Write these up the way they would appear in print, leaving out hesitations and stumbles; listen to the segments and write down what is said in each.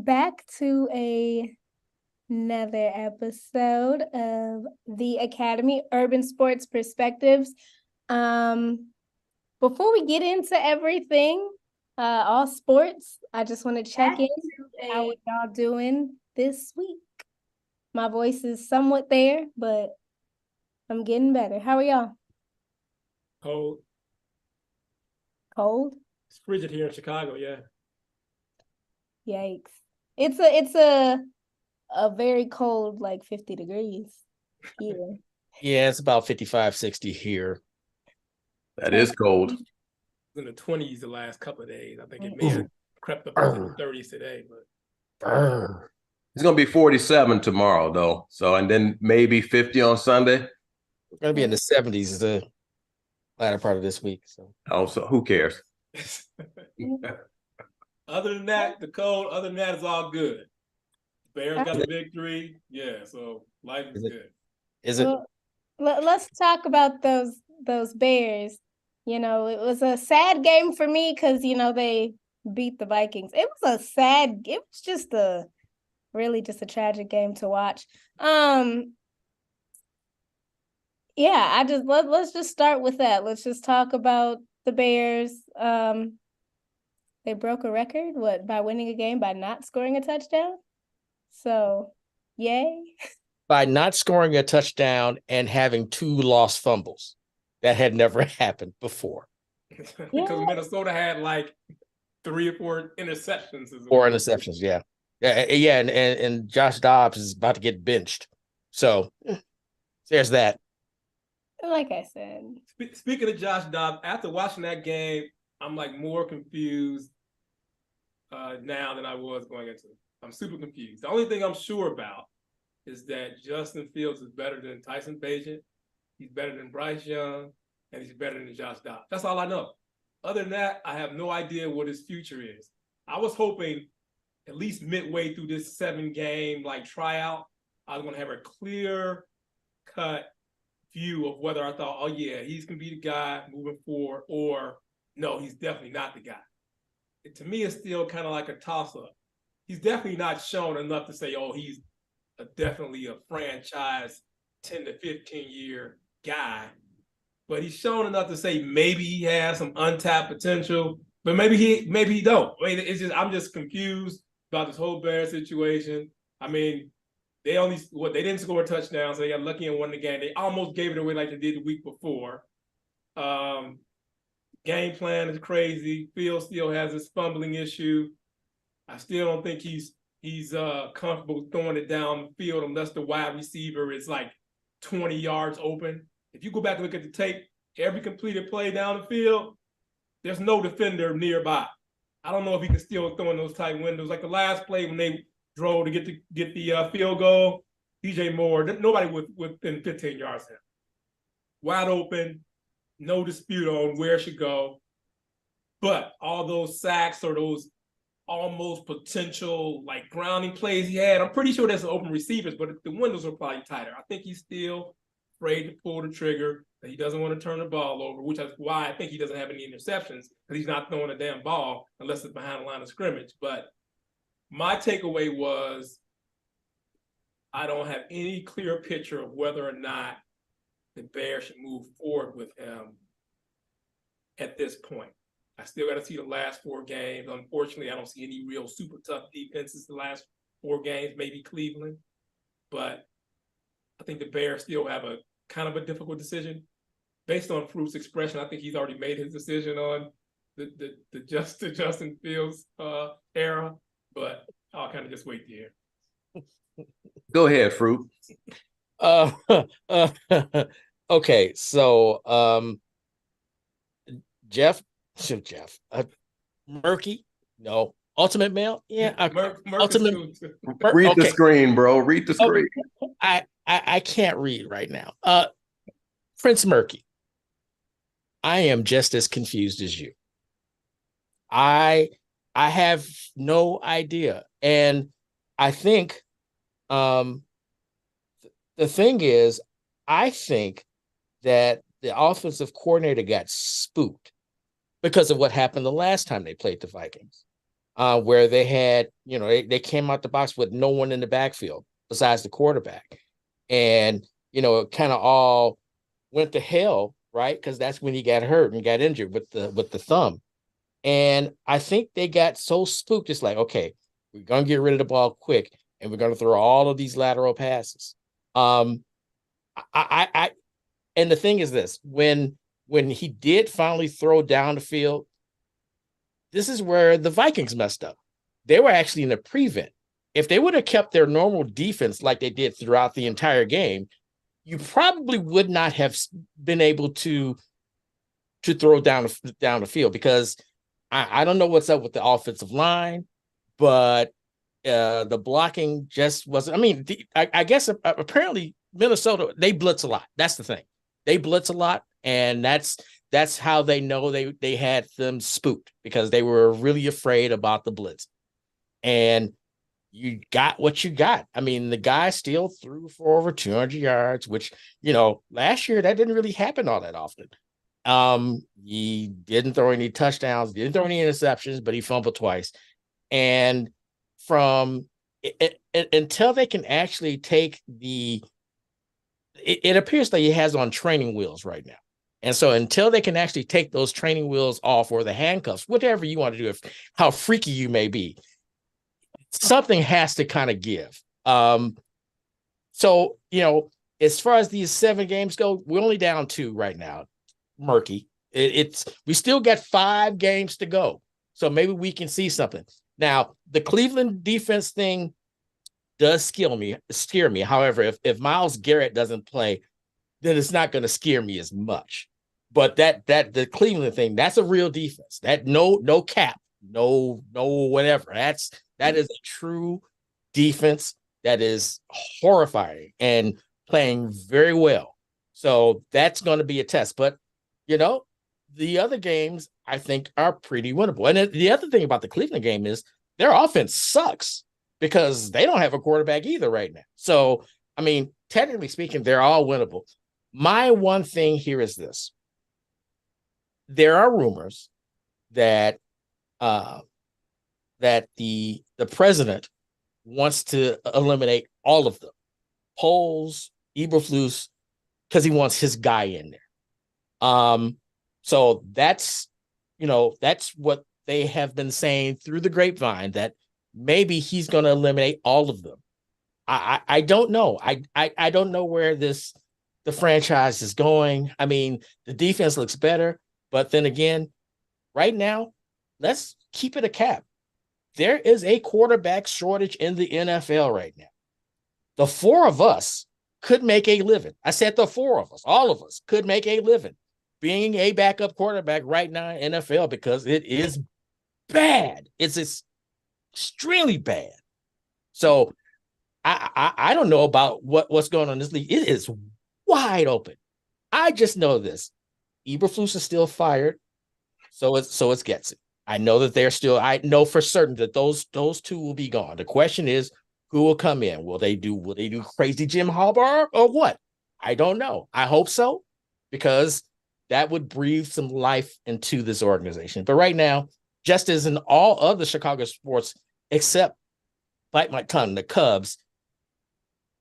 back to another episode of the Academy Urban Sports Perspectives. Before we get into everything, all sports, I just want to check in. How are y'all doing this week? My voice is somewhat there, but I'm getting better. How are y'all? Cold. Cold? It's frigid here in Chicago, yeah. Yikes. It's a very cold, like 50 degrees here. Yeah, it's about 55, 60 here. That is cold. It's in the 20s the last couple of days. I think it may have crept up into the 30s today, but It's gonna be 47 tomorrow though. So and then maybe 50 on Sunday. We're gonna be in the 70s the latter part of this week. So who cares? other than that, it's all good. Bears got the victory. Yeah, so life is good. Is it? Well, let's talk about those Bears. You know, it was a sad game for me because, they beat the Vikings. It was just a tragic game to watch. Yeah, let's just start with that. Let's just talk about the Bears. They broke a record, by winning a game by not scoring a touchdown. So, yay. By not scoring a touchdown and having 2 lost fumbles. That had never happened before. Because Minnesota had like 3 or 4 interceptions. 4 interceptions, yeah. Yeah, and Josh Dobbs is about to get benched. So there's that. Like I said. Speaking of Josh Dobbs, after watching that game, I'm like more confused now than I was going into it. I'm super confused. The only thing I'm sure about is that Justin Fields is better than Tyson Bagent. He's better than Bryce Young, and he's better than Josh Dobbs. That's all I know. Other than that, I have no idea what his future is. I was hoping at least midway through this 7-game tryout, I was going to have a clear-cut view of whether I thought, oh yeah, he's going to be the guy moving forward, or no, he's definitely not the guy. To me, it's still kind of like a toss-up. He's definitely not shown enough to say, oh, he's definitely a franchise 10 to 15-year guy, but he's shown enough to say maybe he has some untapped potential, but maybe he don't. I'm just confused about this whole Bears situation. I mean, they didn't score a touchdown, so they got lucky and won the game. They almost gave it away like they did the week before. Game plan is crazy. Fields still has this fumbling issue. I still don't think he's comfortable throwing it down the field unless the wide receiver is like 20 yards open. If you go back and look at the tape, every completed play down the field, there's no defender nearby. I don't know if he can still throw in those tight windows. Like the last play when they drove to get the field goal, DJ Moore, nobody within 15 yards of him. Wide open, no dispute on where it should go. But all those sacks or those almost potential grounding plays he had, I'm pretty sure there's some open receivers, but the windows are probably tighter. I think he's still afraid to pull the trigger, that he doesn't want to turn the ball over, which is why I think he doesn't have any interceptions, because he's not throwing a damn ball unless it's behind the line of scrimmage. But my takeaway was I don't have any clear picture of whether or not the Bears should move forward with him at this point. I still got to see the last 4 games. Unfortunately, I don't see any real super tough defenses the last 4 games, maybe Cleveland. But I think the Bears still have a kind of a difficult decision. Based on Fruit's expression, I think he's already made his decision on the Justin Fields era. But I'll kind of just wait to hear. Go ahead, Fruit. Okay, so Jeff, Murky, no, Ultimate Male, yeah, Ultimate. Read the screen, bro. Read the screen. I can't read right now. Prince Murky, I am just as confused as you. I have no idea, and I think the thing is, I think that the offensive coordinator got spooked because of what happened the last time they played the Vikings. where they had, they came out the box with no one in the backfield besides the quarterback. And, it kind of all went to hell, right? Because that's when he got hurt and got injured with the thumb. And I think they got so spooked. It's like, okay, we're going to get rid of the ball quick and we're going to throw all of these lateral passes. And the thing is this, when he did finally throw down the field, this is where the Vikings messed up. They were actually in a prevent. If they would have kept their normal defense like they did throughout the entire game, you probably would not have been able to throw down the field, because I don't know what's up with the offensive line, but the blocking just wasn't. I mean, I guess apparently Minnesota, they blitz a lot. That's the thing. They blitz a lot, and that's how they know they had them spooked, because they were really afraid about the blitz. And you got what you got. I mean, the guy still threw for over 200 yards, which, last year that didn't really happen all that often. He didn't throw any touchdowns, didn't throw any interceptions, but he fumbled twice. And from until they can actually take it appears like he has on training wheels right now. And so until they can actually take those training wheels off, or the handcuffs, whatever you want to do, how freaky you may be, something has to kind of give. So, as far as these 7 games go, we're only down 2 right now. Murky. We still got 5 games to go. So maybe we can see something. Now, the Cleveland defense thing does scare me. However, if Myles Garrett doesn't play, then it's not going to scare me as much. But that the Cleveland thing, that's a real defense. That no cap, no whatever. That is a true defense that is horrifying and playing very well. So that's going to be a test. But the other games I think are pretty winnable. And the other thing about the Cleveland game is their offense sucks, because they don't have a quarterback either right now. So, I mean, technically speaking, they're all winnable. My one thing here is this. There are rumors that the president wants to eliminate all of them. Poles, Eberflus, because he wants his guy in there. So that's what they have been saying through the grapevine, that maybe he's going to eliminate all of them. I don't know. I don't know where the franchise is going. I mean, the defense looks better, but then again, right now, let's keep it a cap. There is a quarterback shortage in the NFL right now. The 4 of us could make a living. I said the 4 of us, all of us could make a living being a backup quarterback right now in NFL, because it is bad. It's extremely bad. So I don't know about what's going on in this league. It is wide open. I just know this. Eberflus is still fired. So it's Getsy. I know that I know for certain that those 2 will be gone. The question is, who will come in? Will they do crazy Jim Harbaugh or what? I don't know. I hope so, because that would breathe some life into this organization. But right now, just as in all other Chicago sports, except, bite my tongue, the Cubs,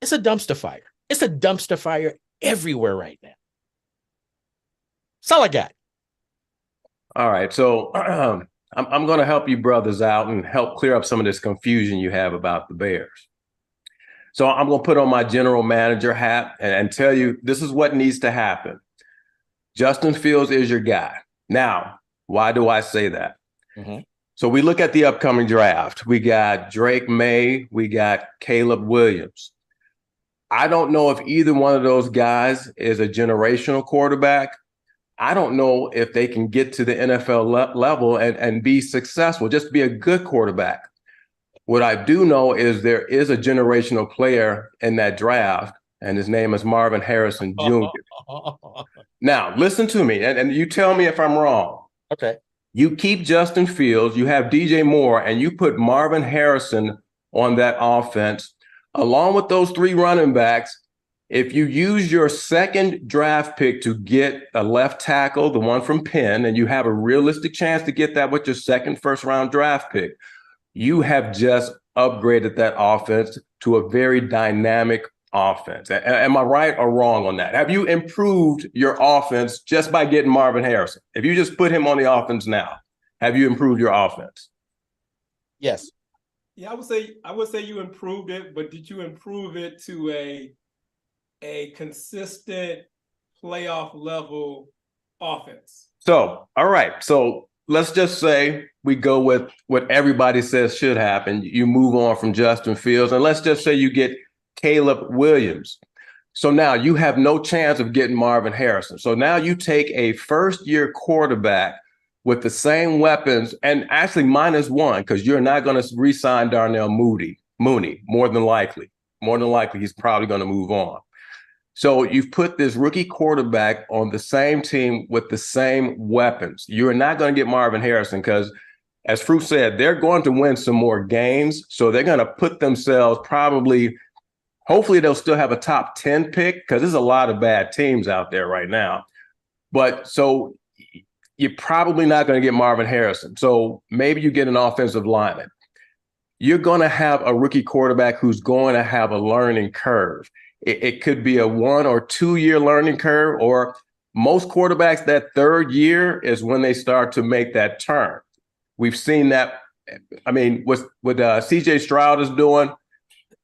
it's a dumpster fire. It's a dumpster fire everywhere right now. That's all I got. All right. So I'm going to help you brothers out and help clear up some of this confusion you have about the Bears. So I'm going to put on my general manager hat and tell you this is what needs to happen. Justin Fields is your guy. Now, why do I say that? Mm-hmm. So we look at the upcoming draft. We got Drake May. We got Caleb Williams. I don't know if either one of those guys is a generational quarterback. I don't know if they can get to the NFL level and be successful, just be a good quarterback. What I do know is there is a generational player in that draft, and his name is Marvin Harrison Jr. Now, listen to me, and you tell me if I'm wrong. Okay. You keep Justin Fields, you have DJ Moore, and you put Marvin Harrison on that offense, along with those 3 running backs. If you use your second draft pick to get a left tackle, the one from Penn, and you have a realistic chance to get that with your second first-round draft pick, You have just upgraded that offense to a very dynamic offense. Am I right or wrong on that? Have you improved your offense just by getting Marvin Harrison? If you just put him on the offense now, have you improved your offense? Yes. Yeah, I would say you improved it, but did you improve it to a consistent playoff level offense? So, all right. So let's just say we go with what everybody says should happen. You move on from Justin Fields, and let's just say you get Caleb Williams. So now you have no chance of getting Marvin Harrison. So now you take a first-year quarterback with the same weapons, and actually -1, because you're not going to re-sign Darnell Mooney, more than likely. More than likely, he's probably going to move on. So you've put this rookie quarterback on the same team with the same weapons. You're not going to get Marvin Harrison because, as Fruit said, they're going to win some more games. So they're going to put themselves probably, hopefully they'll still have a top 10 pick because there's a lot of bad teams out there right now. But so you're probably not going to get Marvin Harrison. So maybe you get an offensive lineman. You're going to have a rookie quarterback who's going to have a learning curve. It could be a 1 or 2 year learning curve, or most quarterbacks, that third year is when they start to make that turn. We've seen that. I mean, what CJ Stroud is doing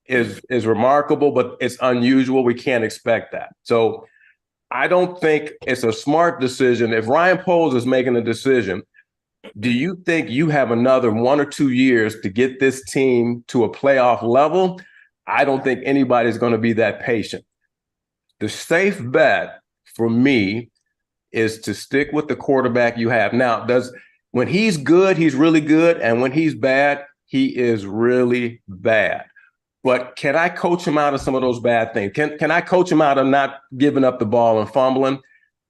is remarkable, but it's unusual. We can't expect that. So I don't think it's a smart decision. If Ryan Poles is making a decision, do you think you have another 1 or 2 years to get this team to a playoff level? I don't think anybody's going to be that patient. The safe bet for me is to stick with the quarterback you have. Now, when he's good, he's really good. And when he's bad, he is really bad. But can I coach him out of some of those bad things? Can I coach him out of not giving up the ball and fumbling?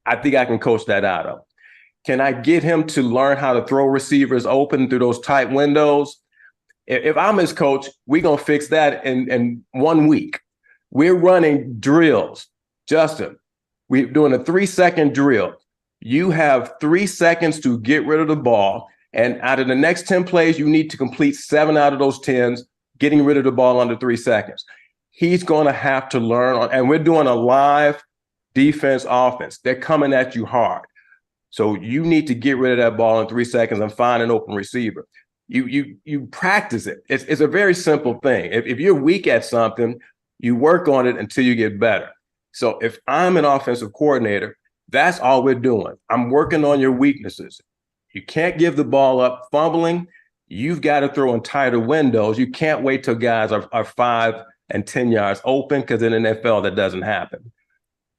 I think I can coach that out of him. Can I get him to learn how to throw receivers open through those tight windows? If I'm his coach, we're going to fix that in 1 week. We're running drills. Justin, we're doing a 3-second drill. You have 3 seconds to get rid of the ball. And out of the next 10 plays, you need to complete 7 out of those 10s, getting rid of the ball under 3 seconds. He's going to have to learn. And we're doing a live defense offense. They're coming at you hard. So you need to get rid of that ball in 3 seconds and find an open receiver. You practice it. It's a very simple thing. If you're weak at something, you work on it until you get better. So if I'm an offensive coordinator, that's all we're doing. I'm working on your weaknesses. You can't give the ball up fumbling. You've got to throw in tighter windows. You can't wait till guys are 5 and 10 yards open, because in the NFL that doesn't happen.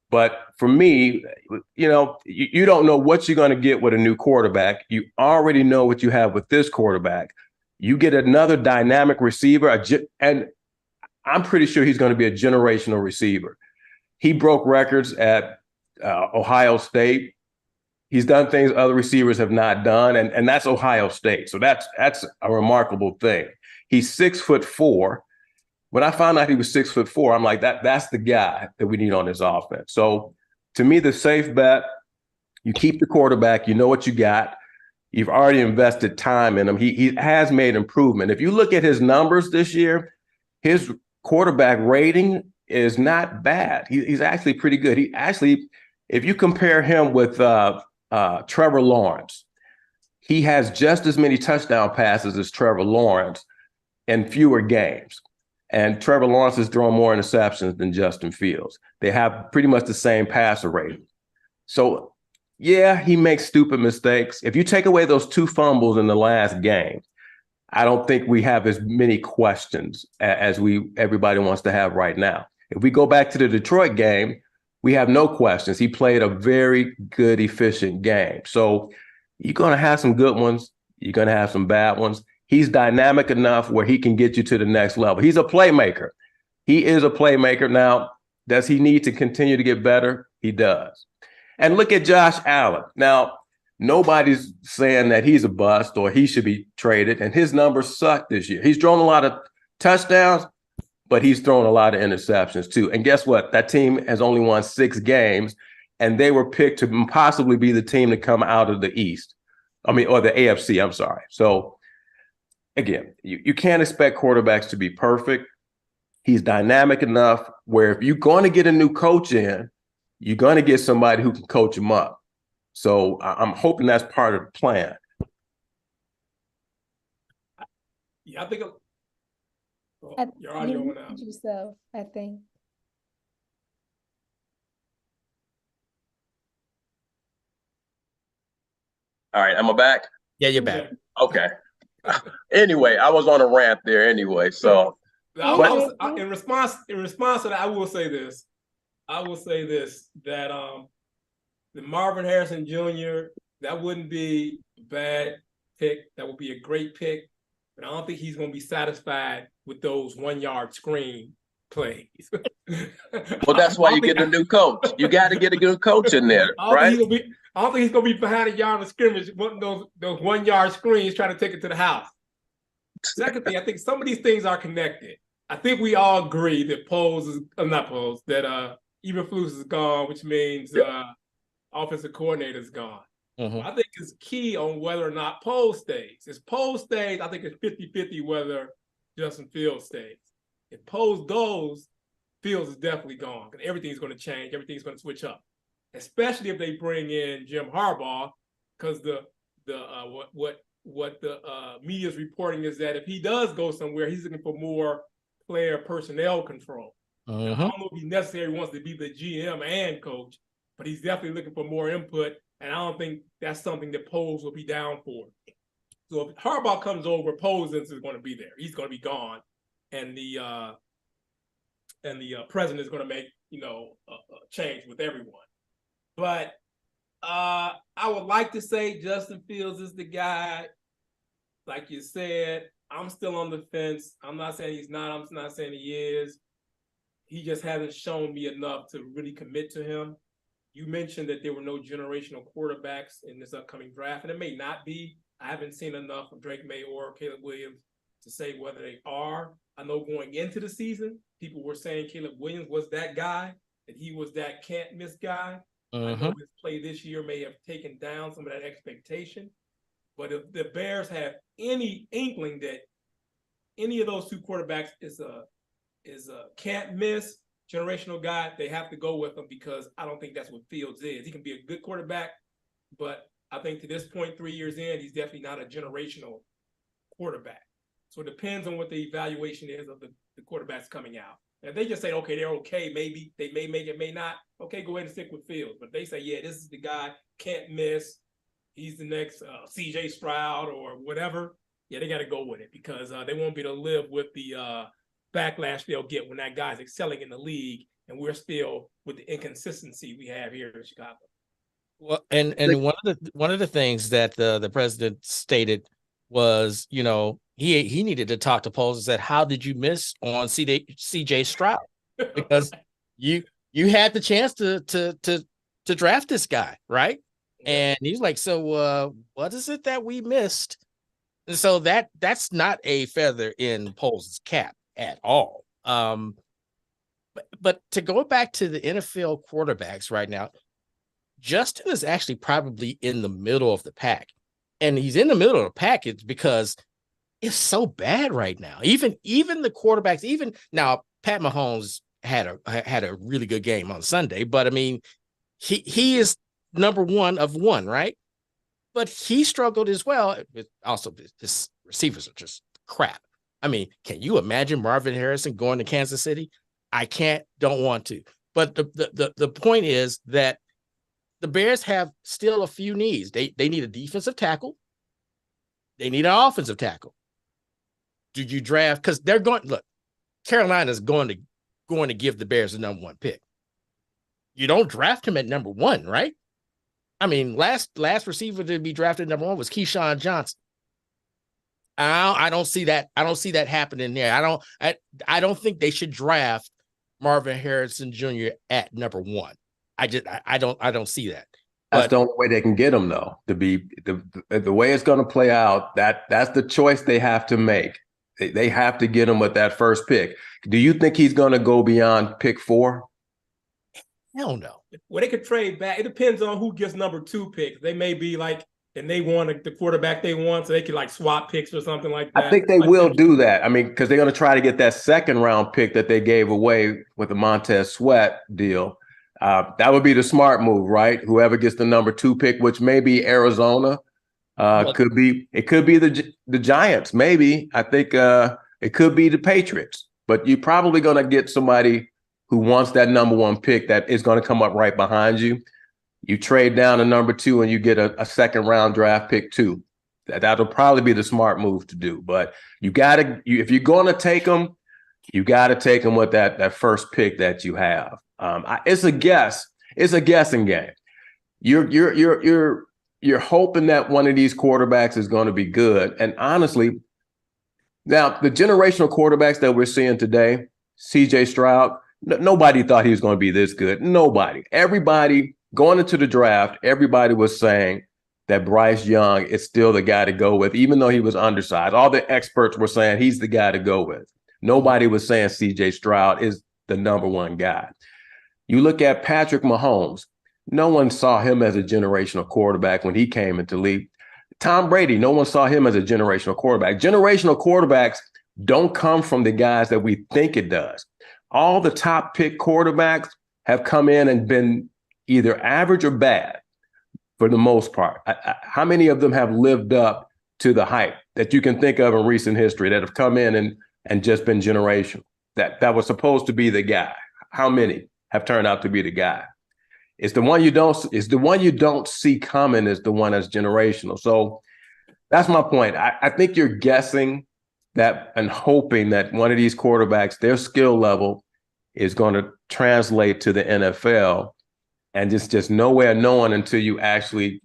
But for me, you don't know what you're going to get with a new quarterback. You already know what you have with this quarterback. You get another dynamic receiver, and I'm pretty sure he's going to be a generational receiver. He broke records at Ohio State. He's done things other receivers have not done, and that's Ohio State. So that's a remarkable thing. He's 6'4". When I found out he was 6'4", I'm like, that's the guy that we need on this offense. So to me, the safe bet, you keep the quarterback, you know what you got. You've already invested time in him. He has made improvement. If you look at his numbers this year, his quarterback rating is not bad. He's actually pretty good. He actually, if you compare him with Trevor Lawrence, he has just as many touchdown passes as Trevor Lawrence in fewer games. And Trevor Lawrence is throwing more interceptions than Justin Fields. They have pretty much the same passer rating. So, yeah, he makes stupid mistakes. If you take away those 2 fumbles in the last game, I don't think we have as many questions as everybody wants to have right now. If we go back to the Detroit game, we have no questions. He played a very good, efficient game. So you're going to have some good ones. You're going to have some bad ones. He's dynamic enough where he can get you to the next level. He's a playmaker. He is a playmaker. Now, does he need to continue to get better? He does. And look at Josh Allen. Now, nobody's saying that he's a bust or he should be traded, and his numbers suck this year. He's thrown a lot of touchdowns, but he's thrown a lot of interceptions too. And guess what? That team has only won 6 games, and they were picked to possibly be the team to come out of the East. Or the AFC, I'm sorry. So again, you can't expect quarterbacks to be perfect. He's dynamic enough where if you're going to get a new coach in, you're going to get somebody who can coach him up. So I'm hoping that's part of the plan. Yeah, I think your You audio went out. muted yourself, I think. All right, am I back? Yeah, you're back. Okay. Anyway, I was on a rant there anyway. So in response to that, I will say this. That the Marvin Harrison Jr., that wouldn't be a bad pick. That would be a great pick. But I don't think he's going to be satisfied with those 1 yard screen plays. Well, that's why you get a new coach. You got to get a good coach in there, right? I don't think he's going to be behind a yard of scrimmage, those 1 yard screens trying to take it to the house. Second thing, I think some of these things are connected. I think we all agree that that Eberflus is gone, which means offensive coordinator is gone. Mm-hmm. I think it's key on whether or not Poles stays. If Poles stays, I think it's 50-50 whether Justin Fields stays. If Poles goes, Fields is definitely gone because everything's going to change. Everything's going to switch up, especially if they bring in Jim Harbaugh, because what the media is reporting is that if he does go somewhere, he's looking for more player personnel control. Mm-hmm. Now, I don't know if he necessarily wants to be the GM and coach, but he's definitely looking for more input, and I don't think that's something that Poles will be down for. So if Harbaugh comes over, Poles is going to be there. He's going to be gone, and the president is going to make a change with everyone. But I would like to say Justin Fields is the guy. Like you said, I'm still on the fence. I'm not saying he's not. I'm not saying he is. He just hasn't shown me enough to really commit to him. You mentioned that there were no generational quarterbacks in this upcoming draft, and it may not be. I haven't seen enough of Drake May or Caleb Williams to say whether they are. I know going into the season, people were saying Caleb Williams was that guy, that he was that can't-miss guy. Mm-hmm. I know his play this year may have taken down some of that expectation. But if the Bears have any inkling that any of those two quarterbacks is a can't-miss generational guy, they have to go with him because I don't think that's what Fields is. He can be a good quarterback, but I think to this point, 3 years in, he's definitely not a generational quarterback. So it depends on what the evaluation is of the quarterbacks coming out. If they just say, okay, they're okay, maybe they may make it, may not, okay, go ahead and stick with Fields. But they say, yeah, this is the guy, can't miss. He's the next C.J. Stroud or whatever. Yeah, they got to go with it because they won't be able to live with the backlash they'll get when that guy's excelling in the league and we're still with the inconsistency we have here in Chicago. Well, and one of the things that the president stated was, he needed to talk to Poles and said, how did you miss on C.J. Stroud? Because you had the chance to draft this guy, right? And he's like, so what is it that we missed? And so that's not a feather in Poles' cap at all. But to go back to the NFL quarterbacks right now, Justin is actually probably in the middle of the pack. And he's in the middle of the package because it's so bad right now. Even the quarterbacks, even now, Pat Mahomes had a really good game on Sunday, but I mean, he is number one of one, right? But he struggled as well. Also, his receivers are just crap. I mean, can you imagine Marvin Harrison going to Kansas City? I can't, don't want to. But the point is that the Bears have still a few needs. They need a defensive tackle. They need an offensive tackle. Do you draft? Because they're going, look, Carolina's going to give the Bears the number one pick. You don't draft him at number one, right? I mean, last receiver to be drafted number one was Keyshawn Johnson. I don't see that. I don't see that happening there. I don't think they should draft Marvin Harrison Jr. at number one. I don't see that. That's the only way they can get him, though. To be the way it's going to play out, that's the choice they have to make. They have to get him with that first pick. Do you think he's going to go beyond pick 4? Hell no. Well, they could trade back. It depends on who gets number 2 pick. They may be like and they want the quarterback they want, so they can like swap picks or something like that. I think they like will do that. I mean, because they're going to try to get that second round pick that they gave away with the Montez Sweat deal. That would be the smart move, right? Whoever gets the number 2 pick, which may be Arizona, could be the Giants. Maybe I think it could be the Patriots. But you're probably going to get somebody who wants that number 1 pick that is going to come up right behind you. You trade down to number 2 and you get a second round draft pick too. That'll probably be the smart move to do. But if you're going to take them, you got to take them with that first pick that you have. It's a guess. It's a guessing game. You're hoping that one of these quarterbacks is going to be good. And honestly, now the generational quarterbacks that we're seeing today, CJ Stroud, nobody thought he was going to be this good. Nobody. Everybody going into the draft, everybody was saying that Bryce Young is still the guy to go with, even though he was undersized. All the experts were saying he's the guy to go with. Nobody was saying CJ Stroud is the number 1 guy. You look at Patrick Mahomes. No one saw him as a generational quarterback when he came into the league. Tom Brady, no one saw him as a generational quarterback. Generational quarterbacks don't come from the guys that we think it does. All the top pick quarterbacks have come in and been either average or bad for the most part. How many of them have lived up to the hype that you can think of in recent history that have come in and just been generational? That was supposed to be the guy. How many have turned out to be the guy? It's the one you don't see coming is the one that's generational. So that's my point. I think you're guessing that and hoping that one of these quarterbacks, their skill level is going to translate to the NFL, and it's just nowhere knowing until you actually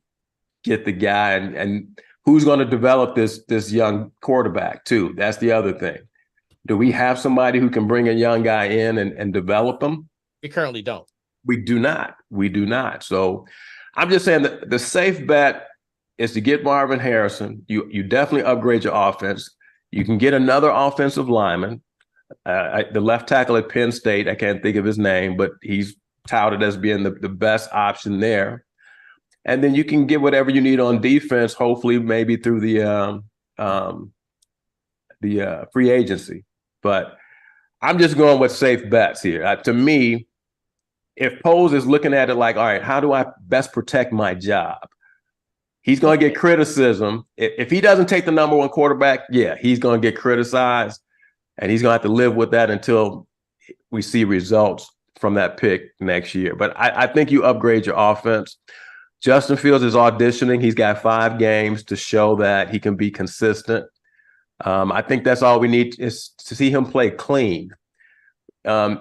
get the guy and who's going to develop this young quarterback too. That's the other thing. Do we have somebody who can bring a young guy in and develop them? We currently don't. We do not. We do not. So I'm just saying that the safe bet is to get Marvin Harrison. You definitely upgrade your offense. You can get another offensive lineman. The left tackle at Penn State, I can't think of his name, but he's touted as being the best option there. And then you can get whatever you need on defense, hopefully maybe through the free agency. But I'm just going with safe bets here. To me, if Poles is looking at it like, all right, how do I best protect my job? He's going to get criticism. If he doesn't take the number 1 quarterback, yeah, he's going to get criticized, and he's going to have to live with that until we see results from that pick next year. But I think you upgrade your offense. Justin Fields is auditioning. He's got 5 games to show that he can be consistent. I think that's all we need is to see him play clean.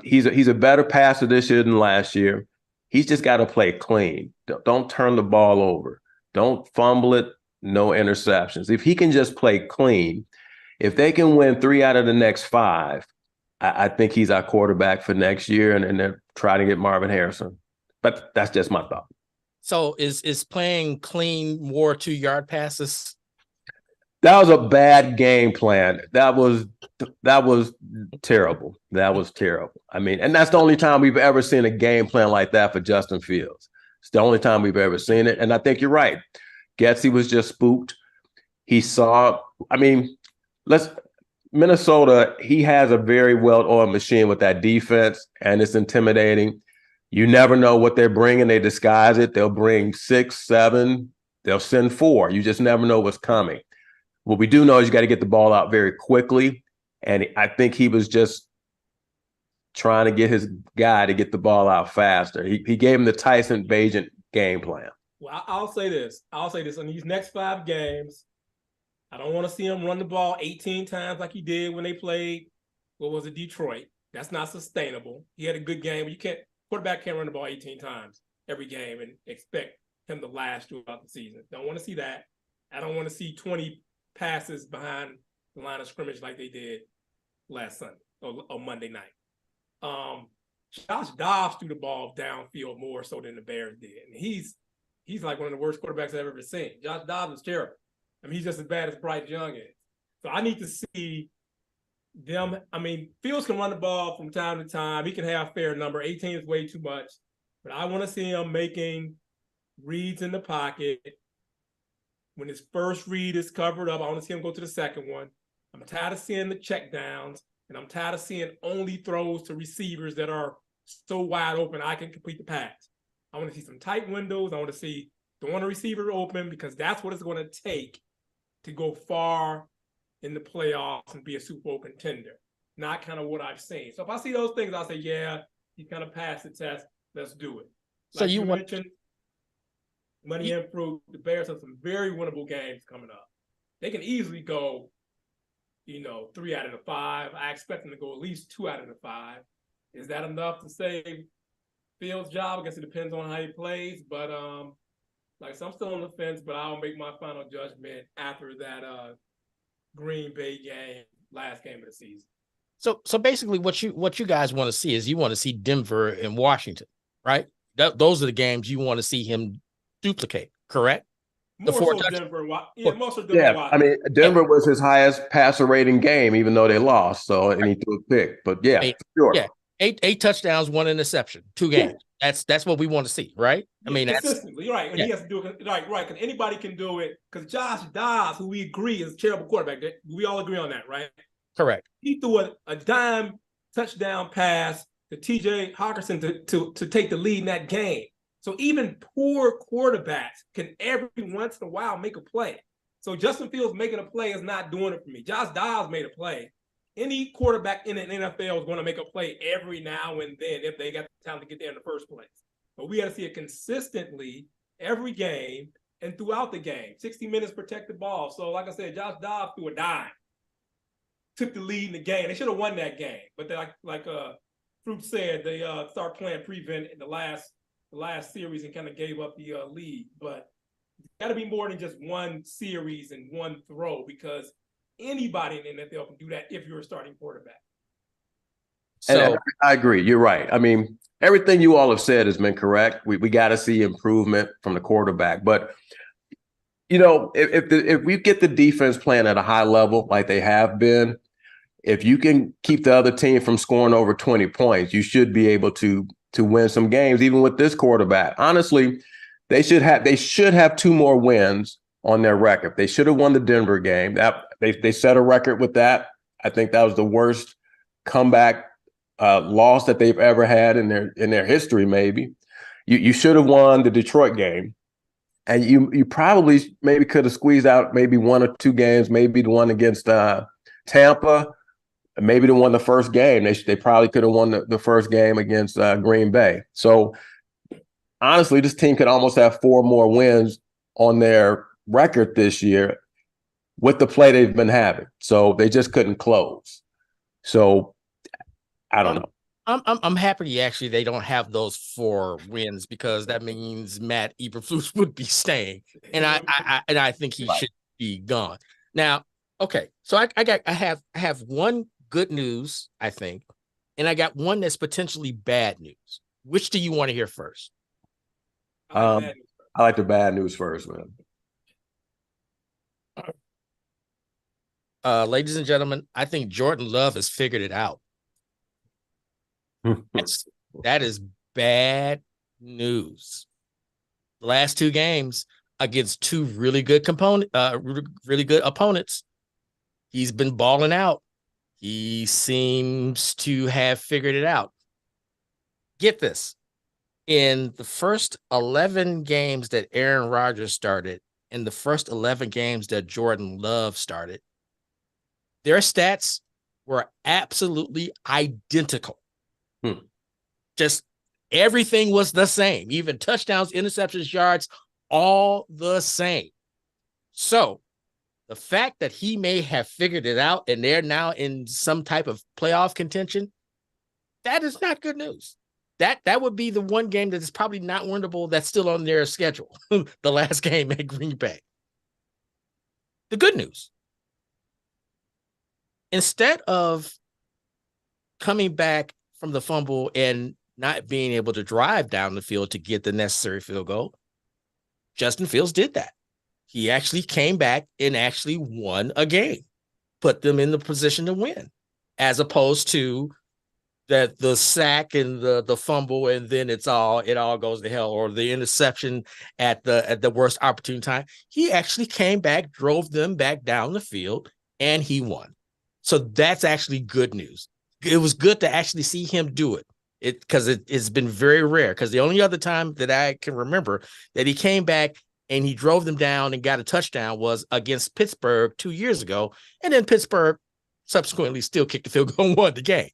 He's a better passer this year than last year. He's just got to play clean. Don't turn the ball over. Don't fumble it. No interceptions. If he can just play clean, if they can win 3 out of the next 5, I think he's our quarterback for next year, and they're trying to get Marvin Harrison. But that's just my thought. So is playing clean more 2-yard passes? That was a bad game plan. That was terrible. That was terrible. I mean, and that's the only time we've ever seen a game plan like that for Justin Fields. It's the only time we've ever seen it. And I think you're right. Getsy was just spooked. He saw, I mean, Minnesota, he has a very well-oiled machine with that defense, and it's intimidating. You never know what they're bringing. They disguise it. They'll bring 6, 7. They'll send 4. You just never know what's coming. What we do know is you got to get the ball out very quickly. And I think he was just trying to get his guy to get the ball out faster. He gave him the Tyson Bagent game plan. Well, I'll say this. On these next 5 games, I don't want to see him run the ball 18 times like he did when they played, Detroit. That's not sustainable. He had a good game. Quarterback can't run the ball 18 times every game and expect him to last throughout the season. Don't want to see that. I don't want to see 20 passes behind the line of scrimmage like they did last Sunday or Monday night. Josh Dobbs threw the ball downfield more so than the Bears did. And he's like one of the worst quarterbacks I've ever seen. Josh Dobbs is terrible. I mean, he's just as bad as Bryce Young is. So I need to see them. I mean, Fields can run the ball from time to time. He can have a fair number. 18 is way too much. But I want to see him making reads in the pocket, when his first read is covered up, I want to see him go to the second one. I'm tired of seeing the check downs, and I'm tired of seeing only throws to receivers that are so wide open I can complete the pass. I want to see some tight windows. I want to see throwing a receiver open, because that's what it's going to take to go far in the playoffs and be a Super Bowl contender. Not kind of what I've seen. So if I see those things, I'll say, yeah, he kind of passed the test. Let's do it. So like you mentioned, money and fruit. The Bears have some very winnable games coming up. They can easily go, 3 out of the 5. I expect them to go at least 2 out of the 5. Is that enough to save Fields' job? I guess it depends on how he plays. But so I'm still on the fence, but I'll make my final judgment after that Green Bay game, last game of the season. So basically, what you guys want to see is you want to see Denver and Washington, right? Those are the games you want to see him duplicate, correct? More so Denver. Yeah, I mean, Denver was his highest passer rating game, even though they lost. So, and he threw a pick. But yeah, sure. Yeah, eight touchdowns, 1 interception, 2 games. Yeah. That's what we want to see, right? Yeah, I mean, consistently, right? And he has to do it, right? Because anybody can do it. Because Josh Dobbs, who we agree is a terrible quarterback, we all agree on that, right? Correct. He threw a dime touchdown pass to T.J. Hawkinson to take the lead in that game. So even poor quarterbacks can every once in a while make a play. So Justin Fields making a play is not doing it for me. Josh Dobbs made a play. Any quarterback in the NFL is going to make a play every now and then if they got the talent to get there in the first place. But we got to see it consistently every game and throughout the game. 60 minutes, protect the ball. So like I said, Josh Dobbs threw a dime. Took the lead in the game. They should have won that game. But like Fruit said, they started playing prevent in the last series and kind of gave up the lead. But it's got to be more than just one series and one throw, because anybody in the NFL can do that if you're a starting quarterback. So and I agree. You're right. I mean, everything you all have said has been correct. We got to see improvement from the quarterback. But, if we get the defense playing at a high level like they have been, if you can keep the other team from scoring over 20 points, you should be able to win some games, even with this quarterback. Honestly, they should have 2 more wins on their record. They should have won the Denver game. They set a record with that. I think that was the worst comeback loss that they've ever had in their history. Maybe you should have won the Detroit game, and you probably maybe could have squeezed out maybe 1 or 2 games, maybe the one against Tampa. Maybe they won the first game. They probably could have won the first game against Green Bay. So honestly, this team could almost have 4 more wins on their record this year with the play they've been having. So they just couldn't close. So I don't know. I'm happy actually they don't have those 4 wins, because that means Matt Eberflus would be staying, and I think he should be gone now. Okay, so I have one good news, I think, and I got one that's potentially bad news. Which do you want to hear first? I like the bad news first, man. Ladies and gentlemen, I think Jordan Love has figured it out. That is bad news. The last 2 games against 2 really good opponents, he's been balling out. He seems to have figured it out. Get this. In the first 11 games that Aaron Rodgers started, and the first 11 games that Jordan Love started, their stats were absolutely identical. Just everything was the same. Even touchdowns, interceptions, yards, all the same. So the fact that he may have figured it out and they're now in some type of playoff contention, that is not good news. That would be the one game that is probably not winnable that's still on their schedule, the last game at Green Bay. The good news, instead of coming back from the fumble and not being able to drive down the field to get the necessary field goal, Justin Fields did that. He actually came back and actually won a game, put them in the position to win, as opposed to that the sack and the fumble, and then it all goes to hell, or the interception at the worst opportune time. He actually came back, drove them back down the field, and he won. So that's actually good news. It was good to actually see him do it. Because it's been very rare. Because the only other time that I can remember that he came back and he drove them down and got a touchdown was against Pittsburgh 2 years ago, and then Pittsburgh subsequently still kicked the field goal and won the game.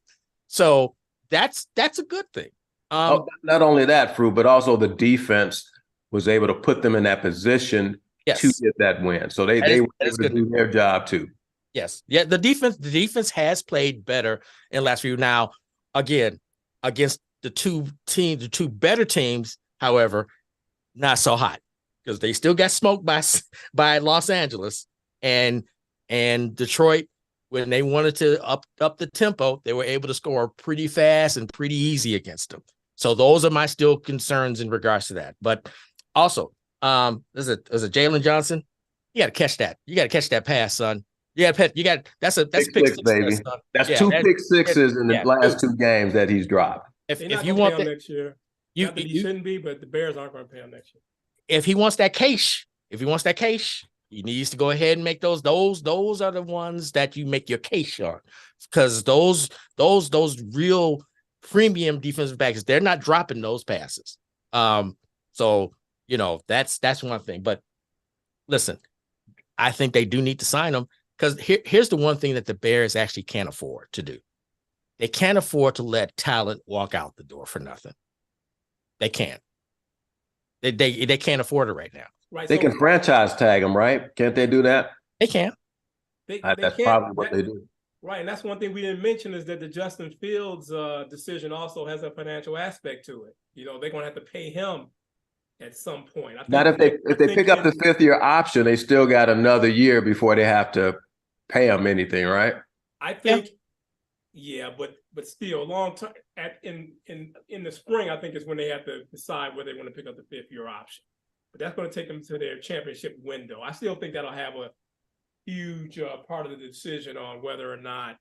So that's a good thing. Not only that, Fru, but also the defense was able to put them in that position to get that win. So they were able to do their job too. Yes. Yeah, the defense has played better in the last few. Now, again, against the two better teams, however, not so hot, because they still got smoked by Los Angeles and Detroit. When they wanted to up the tempo, they were able to score pretty fast and pretty easy against them. So those are my still concerns in regards to that. But also, there's a Jalen Johnson. You got to catch that. You got to catch that pass, son. That's pick pick six, baby. That's two pick sixes in the last two games that he's dropped. If you want that next year, not that he shouldn't be, but the Bears aren't going to pay him next year. If he wants that cash, he needs to go ahead and make those. Those are the ones that you make your case on, because those real premium defensive backs, they're not dropping those passes. So that's one thing. But listen, I think they do need to sign them, because here's the one thing that the Bears actually can't afford to do. They can't afford to let talent walk out the door for nothing. They can't. They can't afford it right now. Right, they can franchise tag them, right? Can't they do that? They can. That's probably what they do. Right, and that's one thing we didn't mention, is that the Justin Fields decision also has a financial aspect to it. They're going to have to pay him at some point. Not if they pick up the fifth-year option, they still got another year before they have to pay him anything, right? I think, but still, long term in the spring, I think is when they have to decide whether they want to pick up the fifth-year option. But that's going to take them to their championship window. I still think that'll have a huge part of the decision on whether or not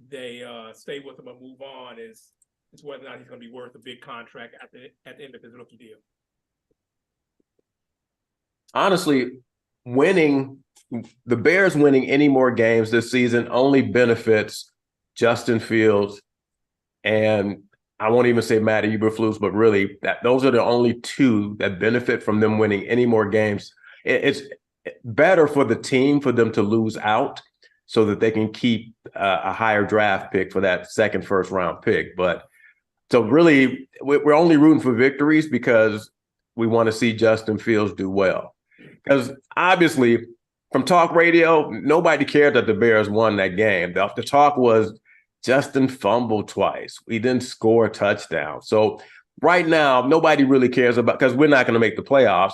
they stay with him or move on is whether or not he's going to be worth a big contract at the end of his rookie deal. Honestly, the Bears winning any more games this season only benefits Justin Fields, and I won't even say Matt Eberflus, but really those are the only two that benefit from them winning any more games. It's better for the team for them to lose out so that they can keep a higher draft pick for that second first round pick. But so really, we're only rooting for victories because we want to see Justin Fields do well. Because obviously, from talk radio, nobody cared that the Bears won that game. The talk was Justin fumbled twice. We didn't score a touchdown. So right now, nobody really cares about, because we're not going to make the playoffs.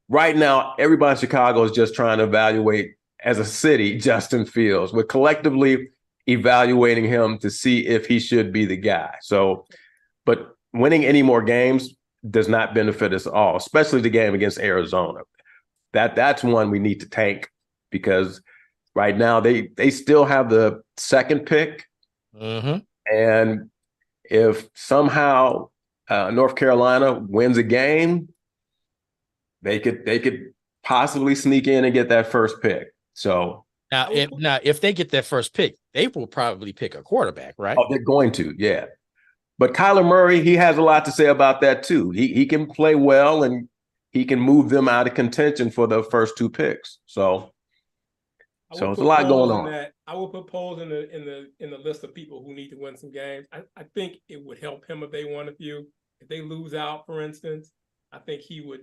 Right now, everybody in Chicago is just trying to evaluate, as a city, Justin Fields. We're collectively evaluating him to see if he should be the guy. So, but winning any more games does not benefit us all, especially the game against Arizona. That's one we need to tank, because right now they still have the second pick. Mm-hmm. And if somehow North Carolina wins a game, they could possibly sneak in and get that first pick. So now if they get that first pick, they will probably pick a quarterback, right? Oh, they're going to, yeah. But Kyler Murray, he has a lot to say about that too. He can play well, and he can move them out of contention for the first two picks. So there's a lot going on. I will put Poles in the list of people who need to win some games. I think it would help him if they won a few. If they lose out, for instance, I think he would.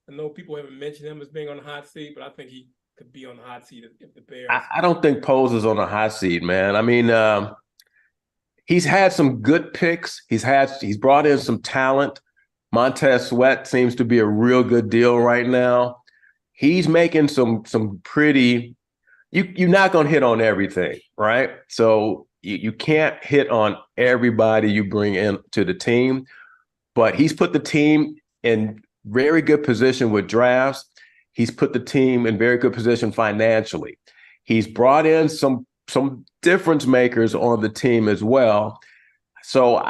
I know people haven't mentioned him as being on the hot seat, but I think he could be on the hot seat if the Bears. I don't think Poles is on the hot seat, man. I mean, he's had some good picks. He's brought in some talent. Montez Sweat seems to be a real good deal right now. He's making some pretty. You're not going to hit on everything, right? So you can't hit on everybody you bring in to the team, but he's put the team in very good position with drafts. He's put the team in very good position financially. He's brought in some some difference makers on the team as well. So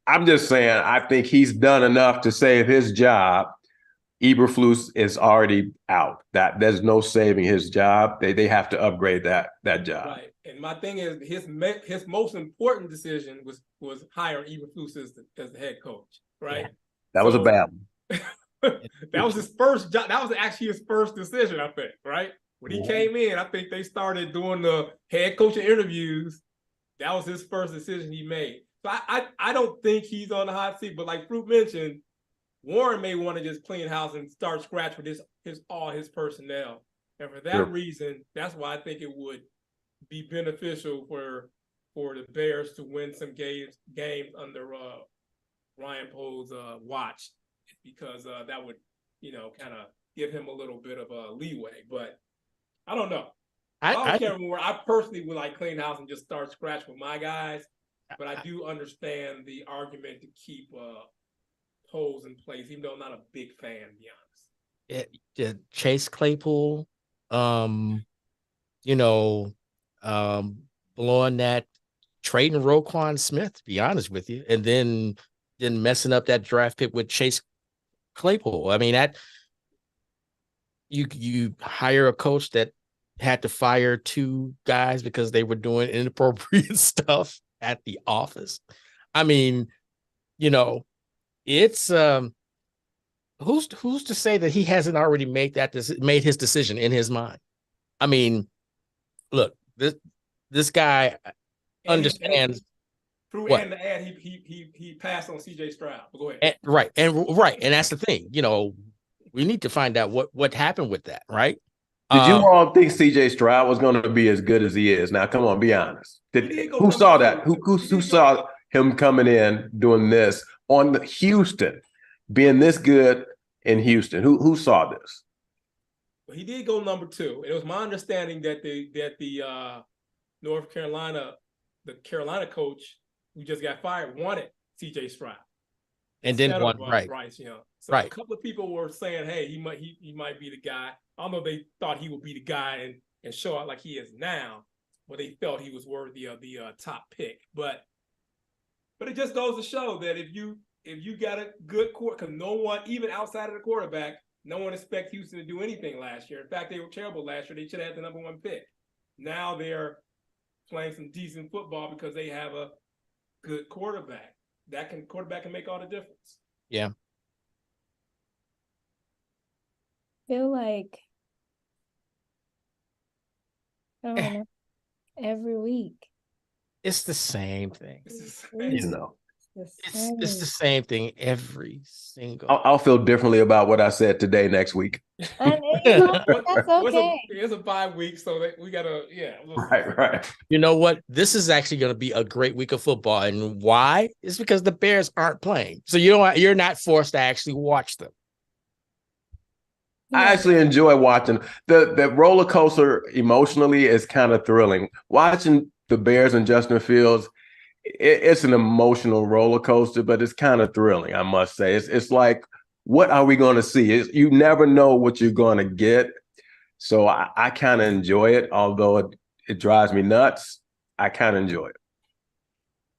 I'm just saying, I think he's done enough to save his job. Eberflus is already out. That there's no saving his job. They have to upgrade that job. Right. And my thing is his most important decision was hiring Eberflus as the head coach. Right. Yeah, that was a bad one. That was his first job. That was actually his first decision, I think. Right. When he came in, I think they started doing the head coaching interviews. That was his first decision he made. So I don't think he's on the hot seat. But like Fruit mentioned, Warren may want to just clean house and start scratch with all his personnel. And for that reason, that's why I think it would be beneficial for the Bears to win some games under Ryan Poles' watch, because that would, kind of give him a little bit of a leeway. But I don't know. I don't care more. I personally would like clean house and just start scratch with my guys. But I do understand the argument to keep Poles in place, even though I'm not a big fan, to be honest. Chase Claypool, blowing that, trading Roquan Smith, to be honest with you, and then messing up that draft pick with Chase Claypool. I mean, that you hire a coach that had to fire 2 guys because they were doing inappropriate stuff at the office. I mean, it's who's to say that he hasn't already made his decision in his mind? I mean, look, this guy understands. Through and the ad, he passed on CJ Stroud. But go ahead. And that's the thing. We need to find out what happened with that, right? Did you all think CJ Stroud was going to be as good as he is? Now, come on, be honest. Who saw that? Who saw him coming in doing this on Houston, being this good in Houston? Who saw this? Well, he did go number 2. It was my understanding that the North Carolina, the Carolina coach who just got fired, wanted CJ Stroud. And then one, right. Bryce Young. So a couple of people were saying, hey, he might be the guy. I don't know if they thought he would be the guy and show out like he is now, but they felt he was worthy of the top pick. But it just goes to show that if you got a good quarterback, because no one, even outside of the quarterback, no one expects Houston to do anything last year. In fact, they were terrible last year. They should have had the number 1 pick. Now they're playing some decent football because they have a good quarterback. Quarterback can make all the difference. Yeah. Feel like I don't know, every week. It's the same thing. It's the same thing every single. I'll feel differently about what I said today next week. That's okay. It's a bye week, so we gotta, Right. You know what? This is actually going to be a great week of football, and why? It's because the Bears aren't playing, so you're not forced to actually watch them. I actually enjoy watching the roller coaster. Emotionally is kind of thrilling. Watching the Bears and Justin Fields, it's an emotional roller coaster, but it's kind of thrilling, I must say. It's like, what are we going to see? You never know what you're going to get. So I kind of enjoy it, although it drives me nuts. I kind of enjoy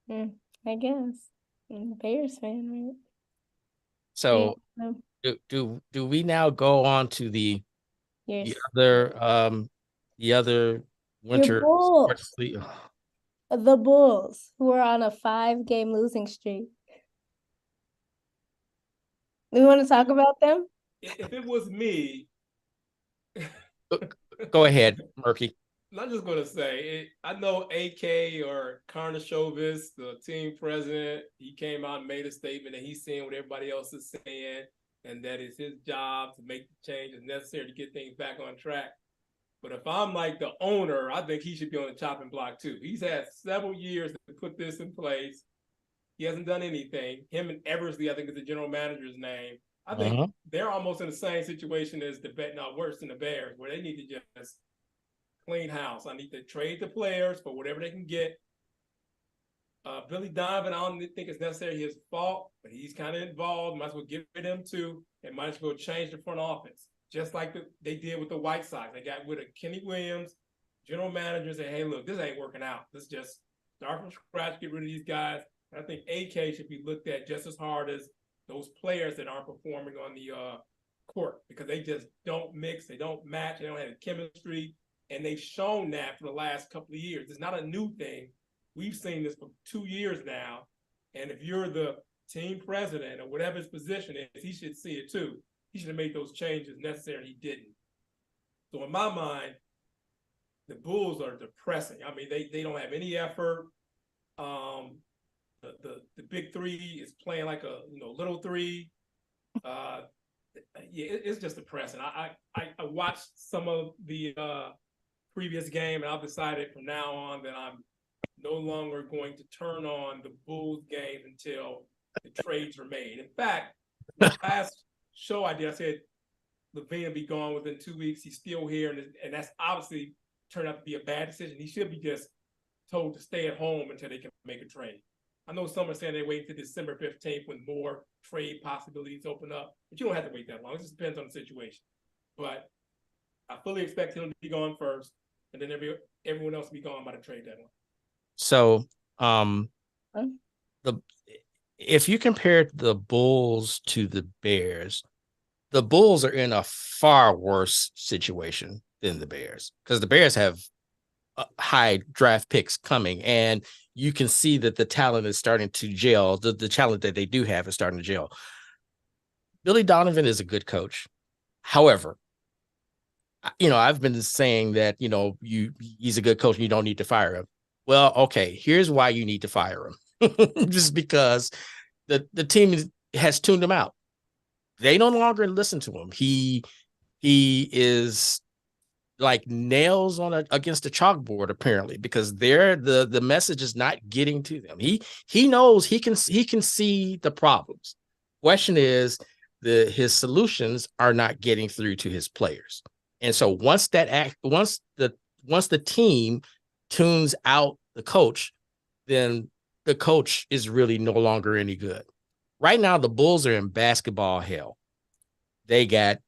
it. I guess. I'm a Bears fan, right? So do we now go on to the other winter sports league? The Bulls, who are on a 5-game losing streak. We want to talk about them? If it was me, go ahead, Murky. I'm just gonna say I know AK or Karnisovas, the team president, he came out and made a statement that he's seeing what everybody else is saying, and that it's his job to make the changes necessary to get things back on track. But if I'm like the owner, I think he should be on the chopping block too. He's had several years to put this in place. He hasn't done anything. Him and Eversley, I think, is the general manager's name. I think they're almost in the same situation as not worse than the Bears, where they need to just clean house. I need to trade the players for whatever they can get. Billy Donovan, I don't think it's necessarily his fault, but he's kind of involved. Might as well give it him too, and might as well change the front office. Just like they did with the White Sox. They got rid of Kenny Williams, general manager say, hey, look, this ain't working out. Let's just start from scratch, get rid of these guys. And I think AK should be looked at just as hard as those players that aren't performing on the court, because they just don't mix, they don't match, they don't have the chemistry, and they've shown that for the last couple of years. It's not a new thing. We've seen this for 2 years now, and if you're the team president or whatever his position is, he should see it too. He should have made those changes necessary, and he didn't. So in my mind, the Bulls are depressing. I mean, they don't have any effort. The big three is playing like a little three. Yeah, it's just depressing. I watched some of the previous game, and I've decided from now on that I'm no longer going to turn on the Bulls game until the trades are made. In fact, the last show I did, I said LaVine will be gone within 2 weeks. He's still here, and that's obviously turned out to be a bad decision. He should be just told to stay at home until they can make a trade. I know some are saying they wait until December 15th when more trade possibilities open up, but you don't have to wait that long. It just depends on the situation. But I fully expect him to be gone first, and then everyone else to be gone by the trade deadline. So, if you compare the Bulls to the Bears, the Bulls are in a far worse situation than the Bears, because the Bears have high draft picks coming, and you can see that the talent is starting to gel. The talent that they do have is starting to gel. Billy Donovan is a good coach. However, I've been saying that, he's a good coach and you don't need to fire him. Well, okay, here's why you need to fire him. Just because the team has tuned him out. They no longer listen to him. He is like nails against a chalkboard, apparently, because the message is not getting to them. He knows he can see the problems. Question is, his solutions are not getting through to his players. And so once the team tunes out the coach, then the coach is really no longer any good. Right now, the Bulls are in basketball hell. They have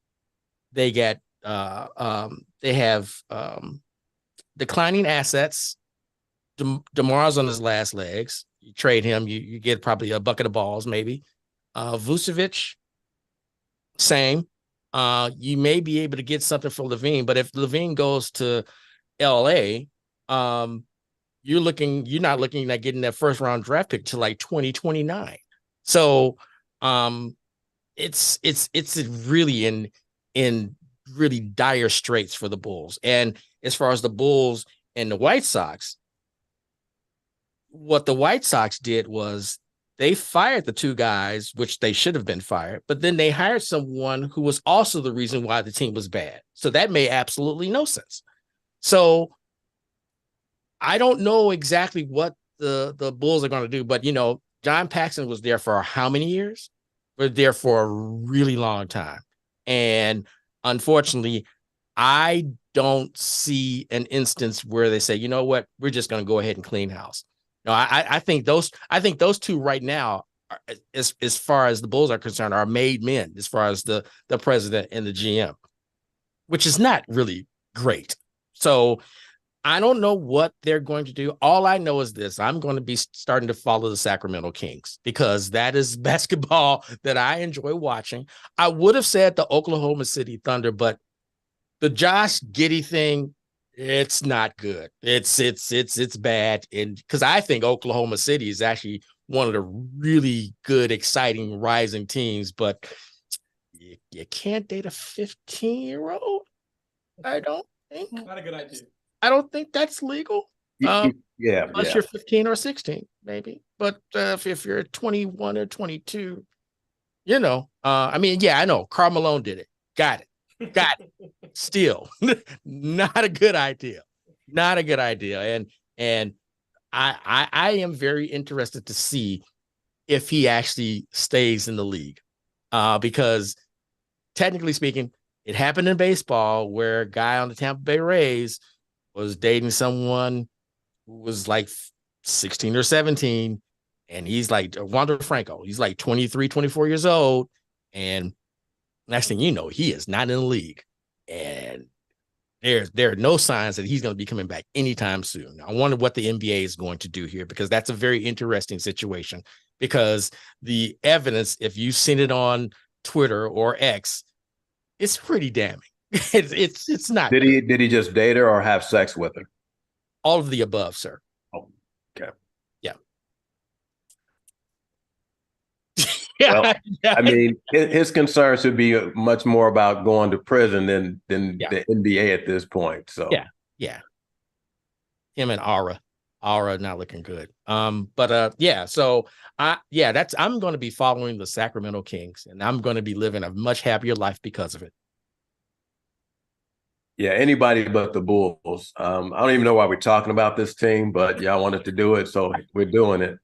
declining assets. DeMar's on his last legs. You trade him, you get probably a bucket of balls, maybe. Vucevic, same. You may be able to get something for LaVine, but if LaVine goes to LA, you're not looking at getting that first round draft pick to like 2029. So it's really in really dire straits for the Bulls. And as far as the Bulls and the White Sox, what the White Sox did was they fired the two guys, which they should have been fired, but then they hired someone who was also the reason why the team was bad. So that made absolutely no sense. So I don't know exactly what the Bulls are going to do, but John Paxson was there for how many years? We're there for a really long time. And unfortunately, I don't see an instance where they say, you know what, we're just going to go ahead and clean house. No, I think those two right now, as far as the Bulls are concerned, are made men as far as the president and the GM, which is not really great. So I don't know what they're going to do. All I know is this: I'm going to be starting to follow the Sacramento Kings, because that is basketball that I enjoy watching. I would have said the Oklahoma City Thunder, but the Josh Giddey thing, it's not good. It's bad. And because I think Oklahoma City is actually one of the really good, exciting, rising teams, but you can't date a 15-year-old. I don't think. Not a good idea. I don't think that's legal. Unless you're 15 or 16, maybe. But if you're 21 or 22, I know Karl Malone did it. Got it. Still, not a good idea. Not a good idea. And I am very interested to see if he actually stays in the league, because technically speaking, it happened in baseball where a guy on the Tampa Bay Rays was dating someone who was like 16 or 17, and he's like Wander Franco. He's like 23, 24 years old, and next thing you know, he is not in the league. And there are no signs that he's going to be coming back anytime soon. I wonder what the NBA is going to do here, because that's a very interesting situation, because the evidence, if you've seen it on Twitter or X, it's pretty damning. It's not. Did he just date her or have sex with her? All of the above, sir. Oh, okay. Yeah. Yeah. Well, I mean, his concern should be much more about going to prison than the NBA at this point. So yeah. Him and Aura not looking good. So I'm going to be following the Sacramento Kings, and I'm going to be living a much happier life because of it. Yeah, anybody but the Bulls. I don't even know why we're talking about this team, but y'all wanted to do it, so we're doing it.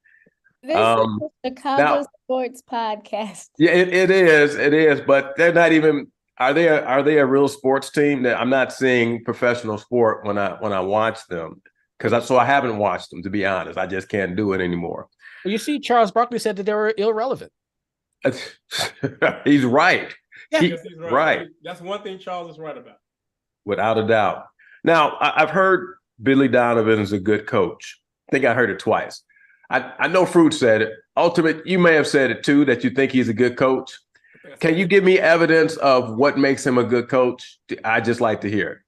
This is the Chicago Sports Podcast. Yeah, it is, but they're not even. Are they a real sports team? That I'm not seeing professional sport when I watch them, because I haven't watched them, to be honest. I just can't do it anymore. Well, you see, Charles Barkley said that they were irrelevant. He's right. Yeah. Yes, he's right. That's one thing Charles is right about. Without a doubt. Now, I've heard Billy Donovan is a good coach. I think I heard it twice. I know Fruit said it. Ultimate, you may have said it too, that you think he's a good coach. Can you give me evidence of what makes him a good coach? I just like to hear it.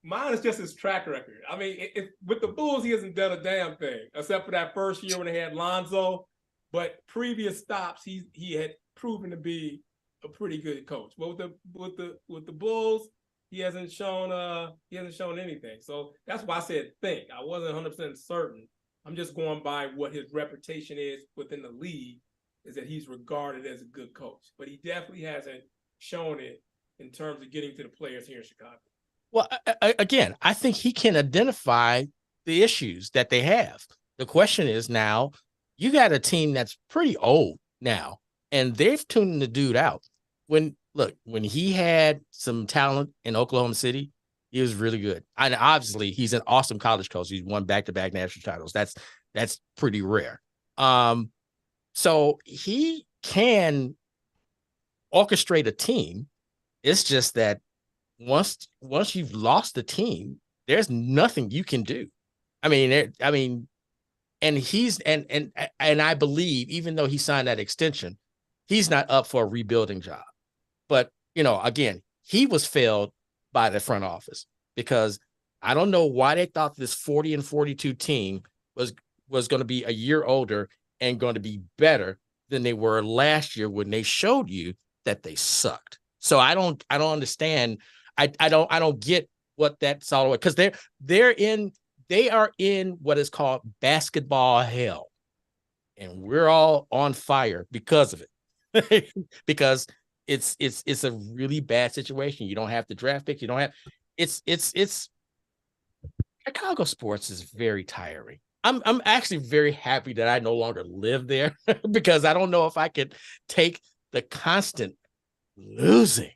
Mine is just his track record. I mean, with the Bulls, he hasn't done a damn thing, except for that first year when they had Lonzo. But previous stops, he had proven to be a pretty good coach. But with the Bulls, he hasn't shown anything. So that's why I said think. I wasn't 100% certain. I'm just going by what his reputation is within the league, is that he's regarded as a good coach. But he definitely hasn't shown it in terms of getting to the players here in Chicago. Well, again, I think he can identify the issues that they have. The question is now, you got a team that's pretty old now, and they've tuned the dude out. When he had some talent in Oklahoma City, he was really good. And obviously, he's an awesome college coach. He's won back-to-back national titles. That's pretty rare. So he can orchestrate a team. It's just that once you've lost the team, there's nothing you can do. And I believe, even though he signed that extension, he's not up for a rebuilding job. But, again, he was failed by the front office, because I don't know why they thought this 40-42 team was going to be a year older and going to be better than they were last year when they showed you that they sucked. So I don't understand. I don't get what that's all about, because they are in what is called basketball hell, and we're all on fire because of it. Because it's a really bad situation. You don't have the draft picks. You don't have it's Chicago sports is very tiring. I'm actually very happy that I no longer live there, because I don't know if I could take the constant losing.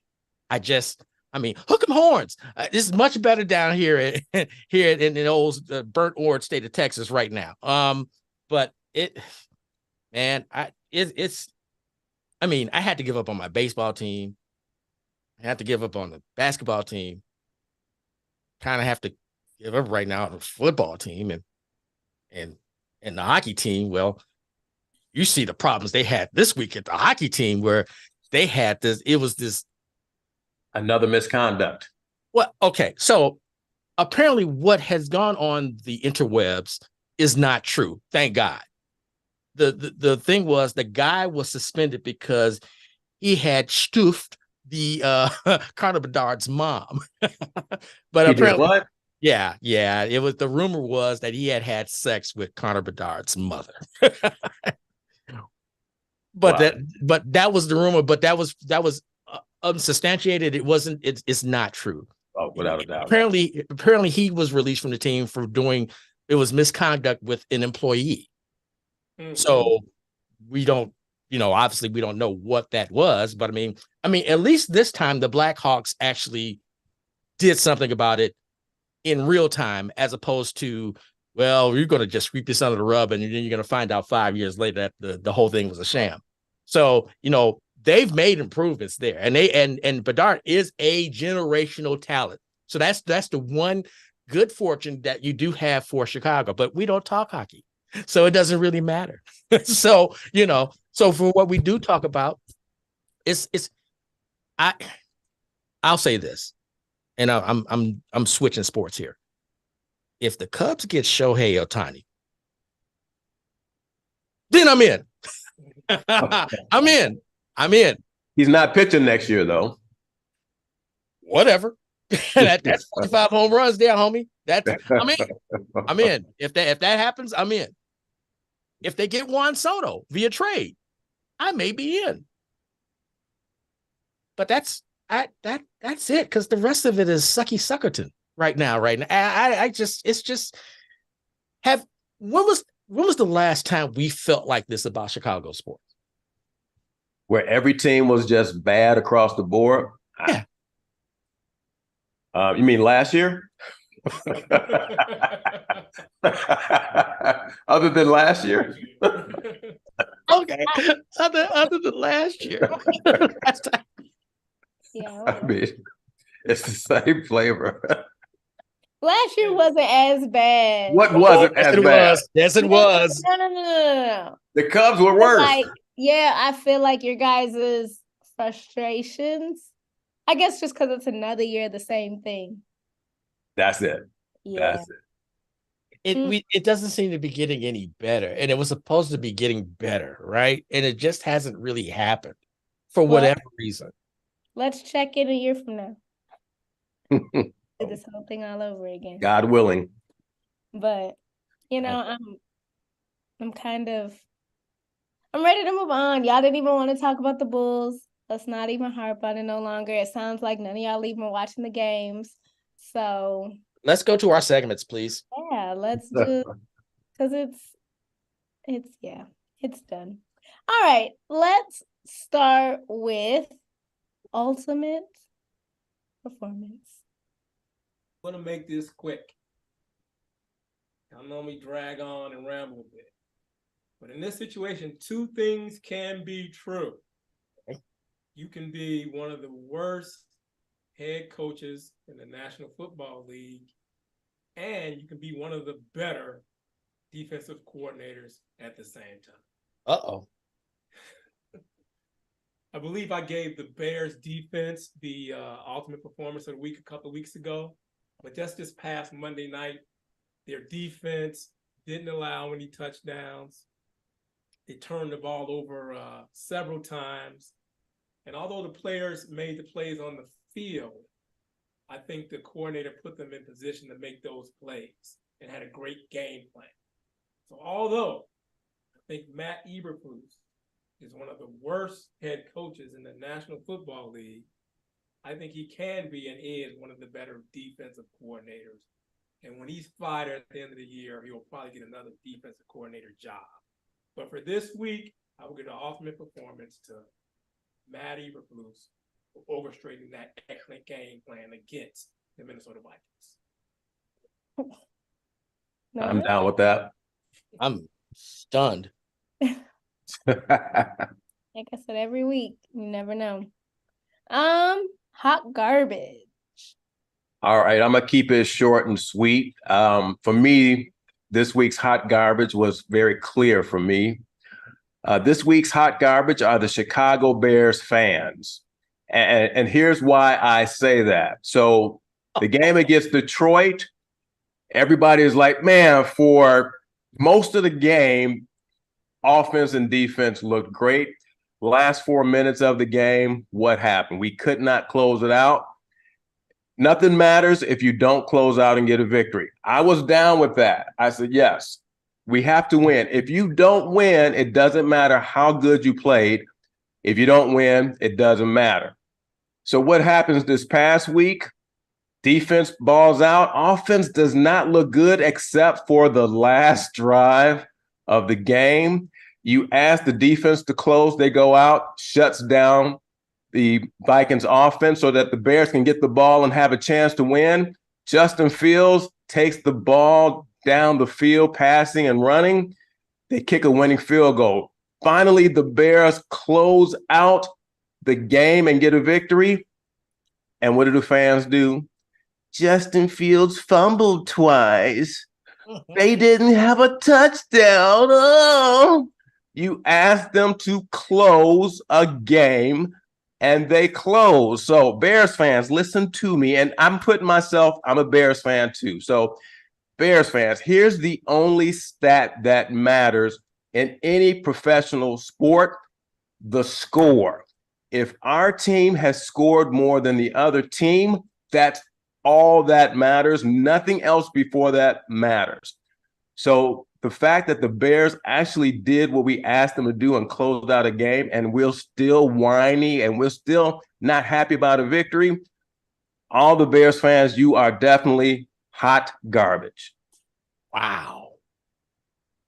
Hook 'em horns. This is much better down here in the old burnt orange state of Texas right now. But I had to give up on my baseball team. I had to give up on the basketball team. Kind of have to give up right now on the football team and the hockey team. Well, you see the problems they had this week at the hockey team, where they had this. It was this another misconduct. Well, okay, so apparently what has gone on the interwebs is not true. Thank God. The thing was, the guy was suspended because he had stoofed the Connor Bedard's mom. But he apparently, did what? Yeah. It was, the rumor was that he had sex with Connor Bedard's mother. But wow. that was the rumor. But that was unsubstantiated. It wasn't. It's not true. Oh, without a doubt. Apparently, he was released from the team for doing. It was misconduct with an employee. Mm-hmm. So we don't, obviously we don't know what that was, but I mean, at least this time the Blackhawks actually did something about it in real time, as opposed to, well, you're going to just sweep this under the rug, and then you're going to find out 5 years later that the whole thing was a sham. So, they've made improvements there, and Bedard is a generational talent. So that's the one good fortune that you do have for Chicago, but we don't talk hockey. So it doesn't really matter. So, so for what we do talk about, I'll say this, and I'm switching sports here. If the Cubs get Shohei Ohtani, then I'm in. I'm in. He's not pitching next year, though. Whatever. That's 45 home runs there, homie. I'm in. If that happens, I'm in. If they get Juan Soto via trade, I may be in. But that's it, because the rest of it is sucky suckerton right now. When was the last time we felt like this about Chicago sports? Where every team was just bad across the board? Yeah. You mean last year? Other than last year? Okay. Other than last year. Yeah. I mean, it's the same flavor. Last year wasn't as bad. What wasn't as bad? Yes, it was. No. The Cubs were worse. I feel like your guys' frustrations, I guess just because it's another year, the same thing. That's it. Yeah. That's it. It doesn't seem to be getting any better, and it was supposed to be getting better, right? And it just hasn't really happened for whatever reason. Let's check in a year from now. Do this whole thing all over again. God willing. But I'm ready to move on. Y'all didn't even want to talk about the Bulls. Let's not even harp on it no longer. It sounds like none of y'all even watching the games. So let's go to our segments, please. Yeah, let's do, because it's done. All right, let's start with ultimate performance. I'm going to make this quick. Y'all know me drag on and ramble a bit. But in this situation, two things can be true. Okay. You can be one of the worst head coaches in the National Football League, and you can be one of the better defensive coordinators at the same time. Uh-oh. I believe I gave the Bears defense the ultimate performance of the week a couple of weeks ago. But just this past Monday night, their defense didn't allow any touchdowns. They turned the ball over several times. And although the players made the plays on the field, I think the coordinator put them in position to make those plays and had a great game plan. So although I think Matt Eberflus is one of the worst head coaches in the National Football League, I think he can be and is one of the better defensive coordinators. And when he's fired at the end of the year, he will probably get another defensive coordinator job. But for this week, I will give the ultimate performance to Matt Eberflus for orchestrating that excellent game plan against the Minnesota Vikings. I'm down with that. I'm stunned. Like I said, every week, you never know. Hot garbage. All right, I'm gonna keep it short and sweet. For me, this week's hot garbage was very clear for me. This week's hot garbage are the Chicago Bears fans. And here's why I say that. So the game against Detroit, everybody is like, man, for most of the game, offense and defense looked great. Last 4 minutes of the game, what happened? We could not close it out. Nothing matters if you don't close out and get a victory. I was down with that. I said, yes, we have to win. If you don't win, it doesn't matter how good you played. If you don't win, it doesn't matter. So what happens this past week? Defense balls out. Offense does not look good except for the last drive of the game. You ask the defense to close, they go out, shuts down the Vikings offense so that the Bears can get the ball and have a chance to win. Justin Fields takes the ball down the field, passing and running. They kick a winning field goal. Finally, the Bears close out the game and get a victory. And what do the fans do? Justin Fields fumbled twice. They didn't have a touchdown. Oh, you asked them to close a game and they closed. So, Bears fans, listen to me. And I'm a Bears fan too. So, Bears fans, here's the only stat that matters in any professional sport: the score. If our team has scored more than the other team, that's all that matters. Nothing else before that matters. So the fact that the Bears actually did what we asked them to do and closed out a game, and we're still whiny and we're still not happy about a victory, all the Bears fans, you are definitely hot garbage. Wow.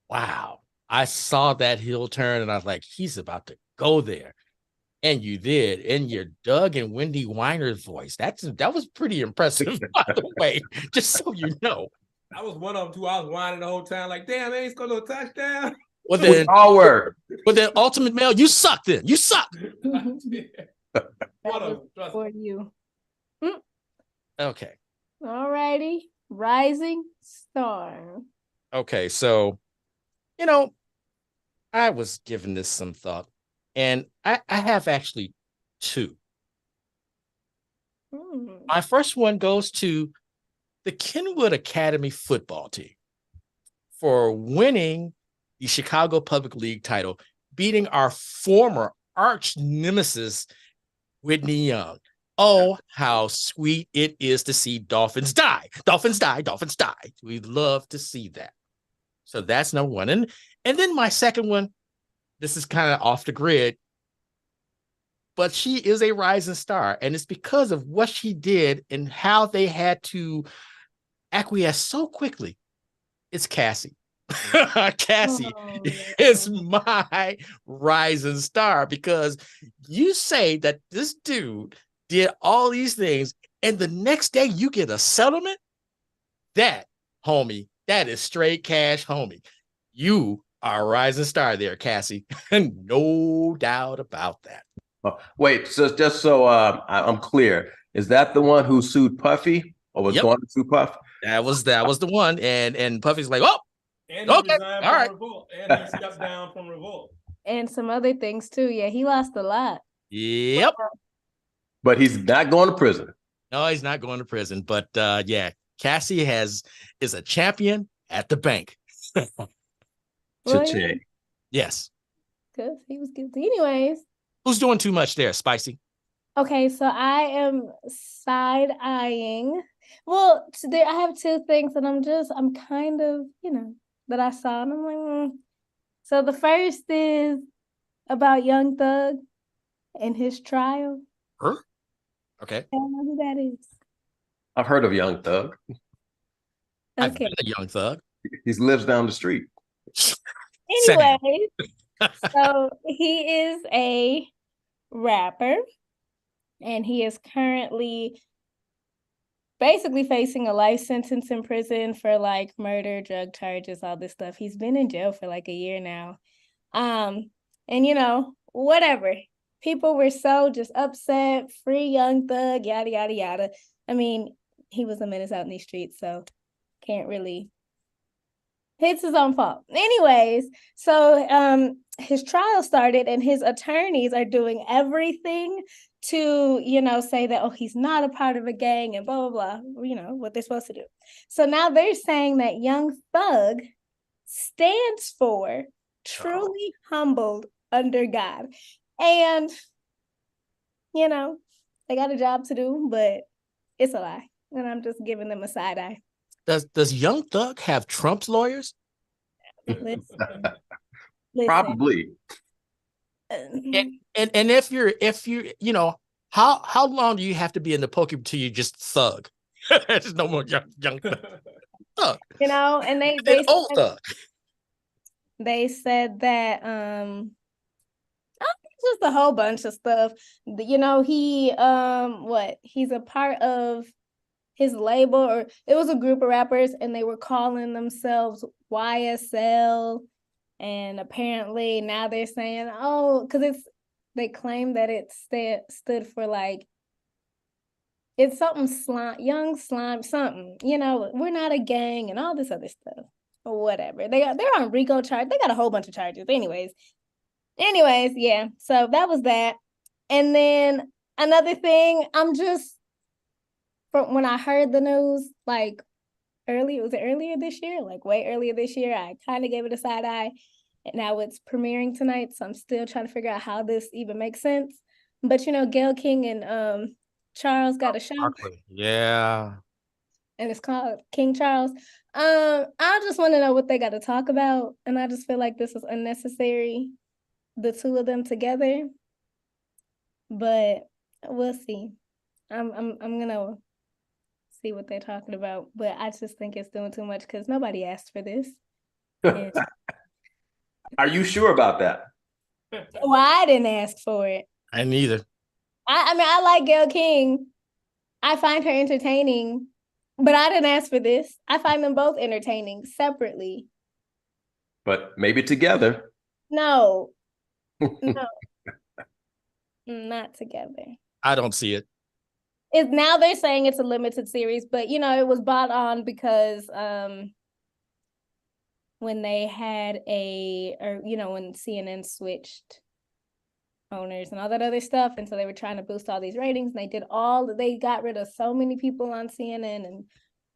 Wow. I saw that heel turn and I was like, he's about to go there. And you did, in your Doug and Wendy Weiner's voice. That was pretty impressive, by the way, just so you know. I was one of them too. I was whining the whole time, like, damn, they ain't scored no touchdown. Well, then, all were. But then, Ultimate Male, you suck then. You suck. For you. Okay. All righty. Rising star. Okay, so, I was giving this some thought, and I have actually two. My first one goes to the Kenwood Academy football team for winning the Chicago Public League title, beating our former arch nemesis, Whitney Young. Oh, how sweet it is to see Dolphins die. Dolphins die. Dolphins die. We love to see that. So that's number one. And then my second one, this is kind of off the grid, but she is a rising star. And it's because of what she did and how they had to acquiesce so quickly. It's Cassie. Cassie is my rising star, because you say that this dude did all these things and the next day you get a settlement. That, homie, that is straight cash, homie. You are a rising star there, Cassie. No doubt about that. Oh, wait, so just so I'm clear, is that the one who sued Puffy or was going to sue Puff? That was the one. And Puffy's like, oh, and he resigned from Revolt. And he stepped down from Revolt. And some other things too. Yeah, he lost a lot. Yep. But he's not going to prison. No, he's not going to prison. But yeah, Cassie is a champion at the bank. Cha-ching. Yes. Because he was guilty. Anyways. Who's doing too much there, Spicy? Okay, so I am side-eyeing. Well, today I have two things that I'm kind of, that I saw. And I'm like, So the first is about Young Thug and his trial. Her? Okay. I don't know who that is. I've heard of Young Thug. I've been a Young Thug. He lives down the street. Anyway, so he is a rapper, and he is currently basically facing a life sentence in prison for like murder, drug charges, all this stuff. He's been in jail for like a year now. And whatever. People were so just upset, free Young Thug, yada, yada, yada. I mean, he was a menace out in these streets, so can't really. It's his own fault. Anyways, so his trial started and his attorneys are doing everything to, say that, oh, he's not a part of a gang and blah, blah, blah, what they're supposed to do. So now they're saying that Young Thug stands for truly humbled under God. And, they got a job to do, but it's a lie. And I'm just giving them a side eye. Does Young Thug have Trump's lawyers? Listen. Probably. And if you how long do you have to be in the poker till you just thug? There's no more young thug. And they old thug. They said that just a whole bunch of stuff. He he's a part of his label, or it was a group of rappers, and they were calling themselves YSL, and apparently now they're saying, because they claim that it stood for like It's something slime, young slime, something. You know, we're not a gang and all this other stuff. Or whatever. They're on RICO charge. They got a whole bunch of charges. Anyways, yeah. So that was that. And then another thing, I'm just from when I heard the news, like was it earlier this year? Like way earlier this year, I kind of gave it a side eye. And now it's premiering tonight. So I'm still trying to figure out how this even makes sense. But you know, Gayle King and Charles got a show. Yeah. And it's called King Charles. I just want to know what they got to talk about, and I just feel like this is unnecessary, the two of them together. But we'll see. I'm gonna see what they're talking about, but I just think it's doing too much because nobody asked for this. And, Are you sure about that? well, I didn't ask for it. I neither. I mean, I like Gayle King. I find her entertaining. But I didn't ask for this. I find them both entertaining separately. But maybe together. No. Not together. I don't see it. Now they're saying it's a limited series, but you know, it was bought on because when they had when CNN switched owners and all that other stuff, and so they were trying to boost all these ratings, and they got rid of so many people on CNN and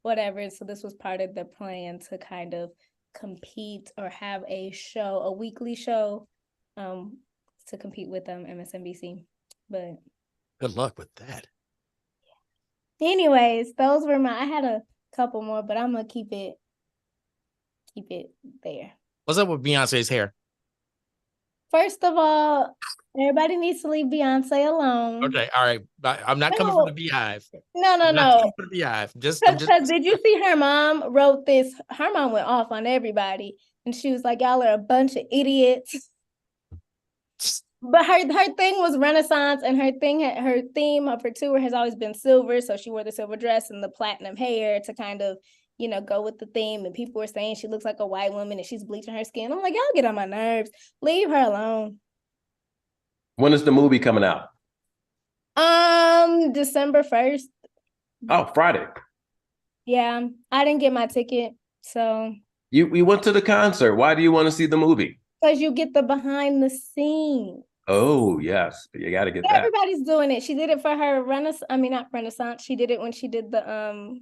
whatever, so this was part of the plan to kind of compete or have a weekly show to compete with MSNBC. But good luck with that. Anyways, those were I had a couple more, but I'm gonna keep it there. What's up with Beyonce's hair? First of all, everybody needs to leave Beyonce alone. Okay, all right. I'm not coming from the Beehive. No. From the Beehive. Because did you see her mom wrote this? Her mom went off on everybody, and she was like, "Y'all are a bunch of idiots." But her thing was Renaissance, and her theme of her tour has always been silver. So she wore the silver dress and the platinum hair to kind of, go with the theme. And people were saying she looks like a white woman and she's bleaching her skin. I'm like, y'all get on my nerves. Leave her alone. When is the movie coming out? December 1st. Oh, Friday. Yeah, I didn't get my ticket, so. You went to the concert. Why do you want to see the movie? Because you get the behind the scenes. Oh, yes. You got to get that. Everybody's doing it. She did it for her not Renaissance. She did it when she did the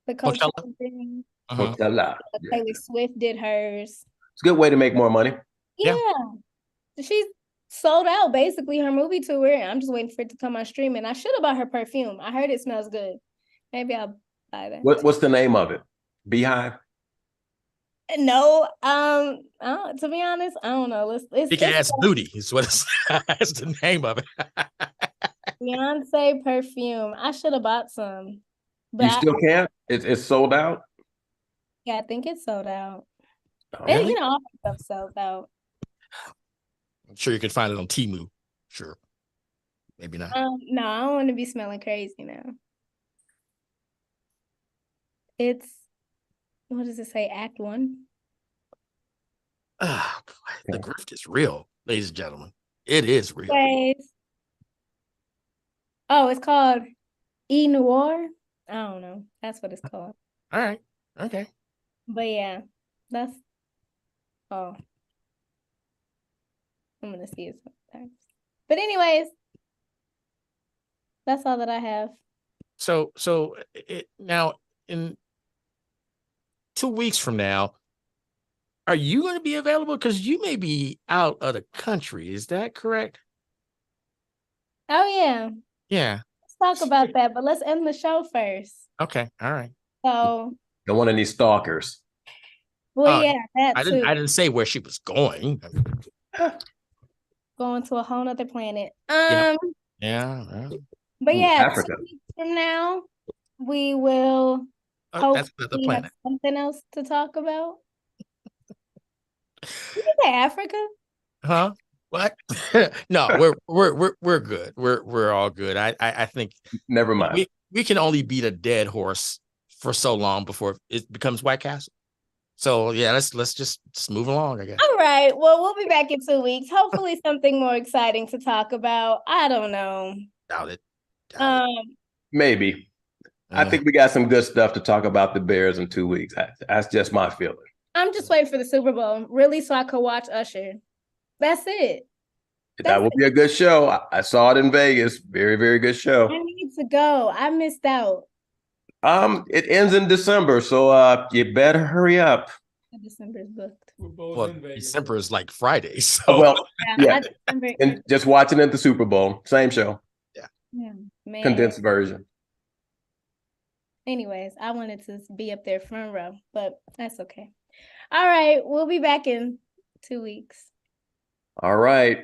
Coachella thing. Coachella. Taylor Swift did hers. It's a good way to make more money. Yeah. She's sold out basically her movie tour. I'm just waiting for it to come on streaming. I should have bought her perfume. I heard it smells good. Maybe I'll buy that. What's the name of it? Beehive? No, to be honest, I don't know. Big ass booty is what that's the name of it. Beyonce perfume. I should have bought some. But you still can't? It's sold out? Yeah, I think it's sold out. Oh, really? All stuff sold out. I'm sure you can find it on Temu. Sure. Maybe not. No, I don't want to be smelling crazy now. It's, what does it say? Act 1. Ah, boy, the grift is real, ladies and gentlemen. It is real. Oh, it's called E Noir. I don't know. That's what it's called. All right. Okay. But yeah, that's all. I'm gonna see it sometimes. But anyways, that's all that I have. So now in 2 weeks from now, are you going to be available? Because you may be out of the country. Is that correct? Oh yeah. Yeah. Let's talk about that, but let's end the show first. Okay. All right. So don't want any stalkers. Well, yeah, that too. I didn't say where she was going. Going to a whole nother planet. Yeah. But yeah, Africa. 2 weeks from now, we will hopefully have something else to talk about. Did you say Africa? Huh? What? No, we're good. We're all good. I think never mind. We can only beat a dead horse for so long before it becomes White Castle. So yeah, let's just move along, I guess. All right. Well, we'll be back in 2 weeks. Hopefully something more exciting to talk about. I don't know. Doubt it. Maybe. I think we got some good stuff to talk about the Bears in 2 weeks. That's just my feeling. I'm just waiting for the Super Bowl, really, so I could watch Usher. That's it. That will be a good show. I saw it in Vegas. Very, very good show. I need to go. I missed out. It ends in December, so you better hurry up. December's booked. Well, December is like Friday. So well, yeah. And just watching it at the Super Bowl. Same show. Yeah, man. Condensed version. Anyways, I wanted to be up there front row, but that's okay. All right, we'll be back in 2 weeks. All right.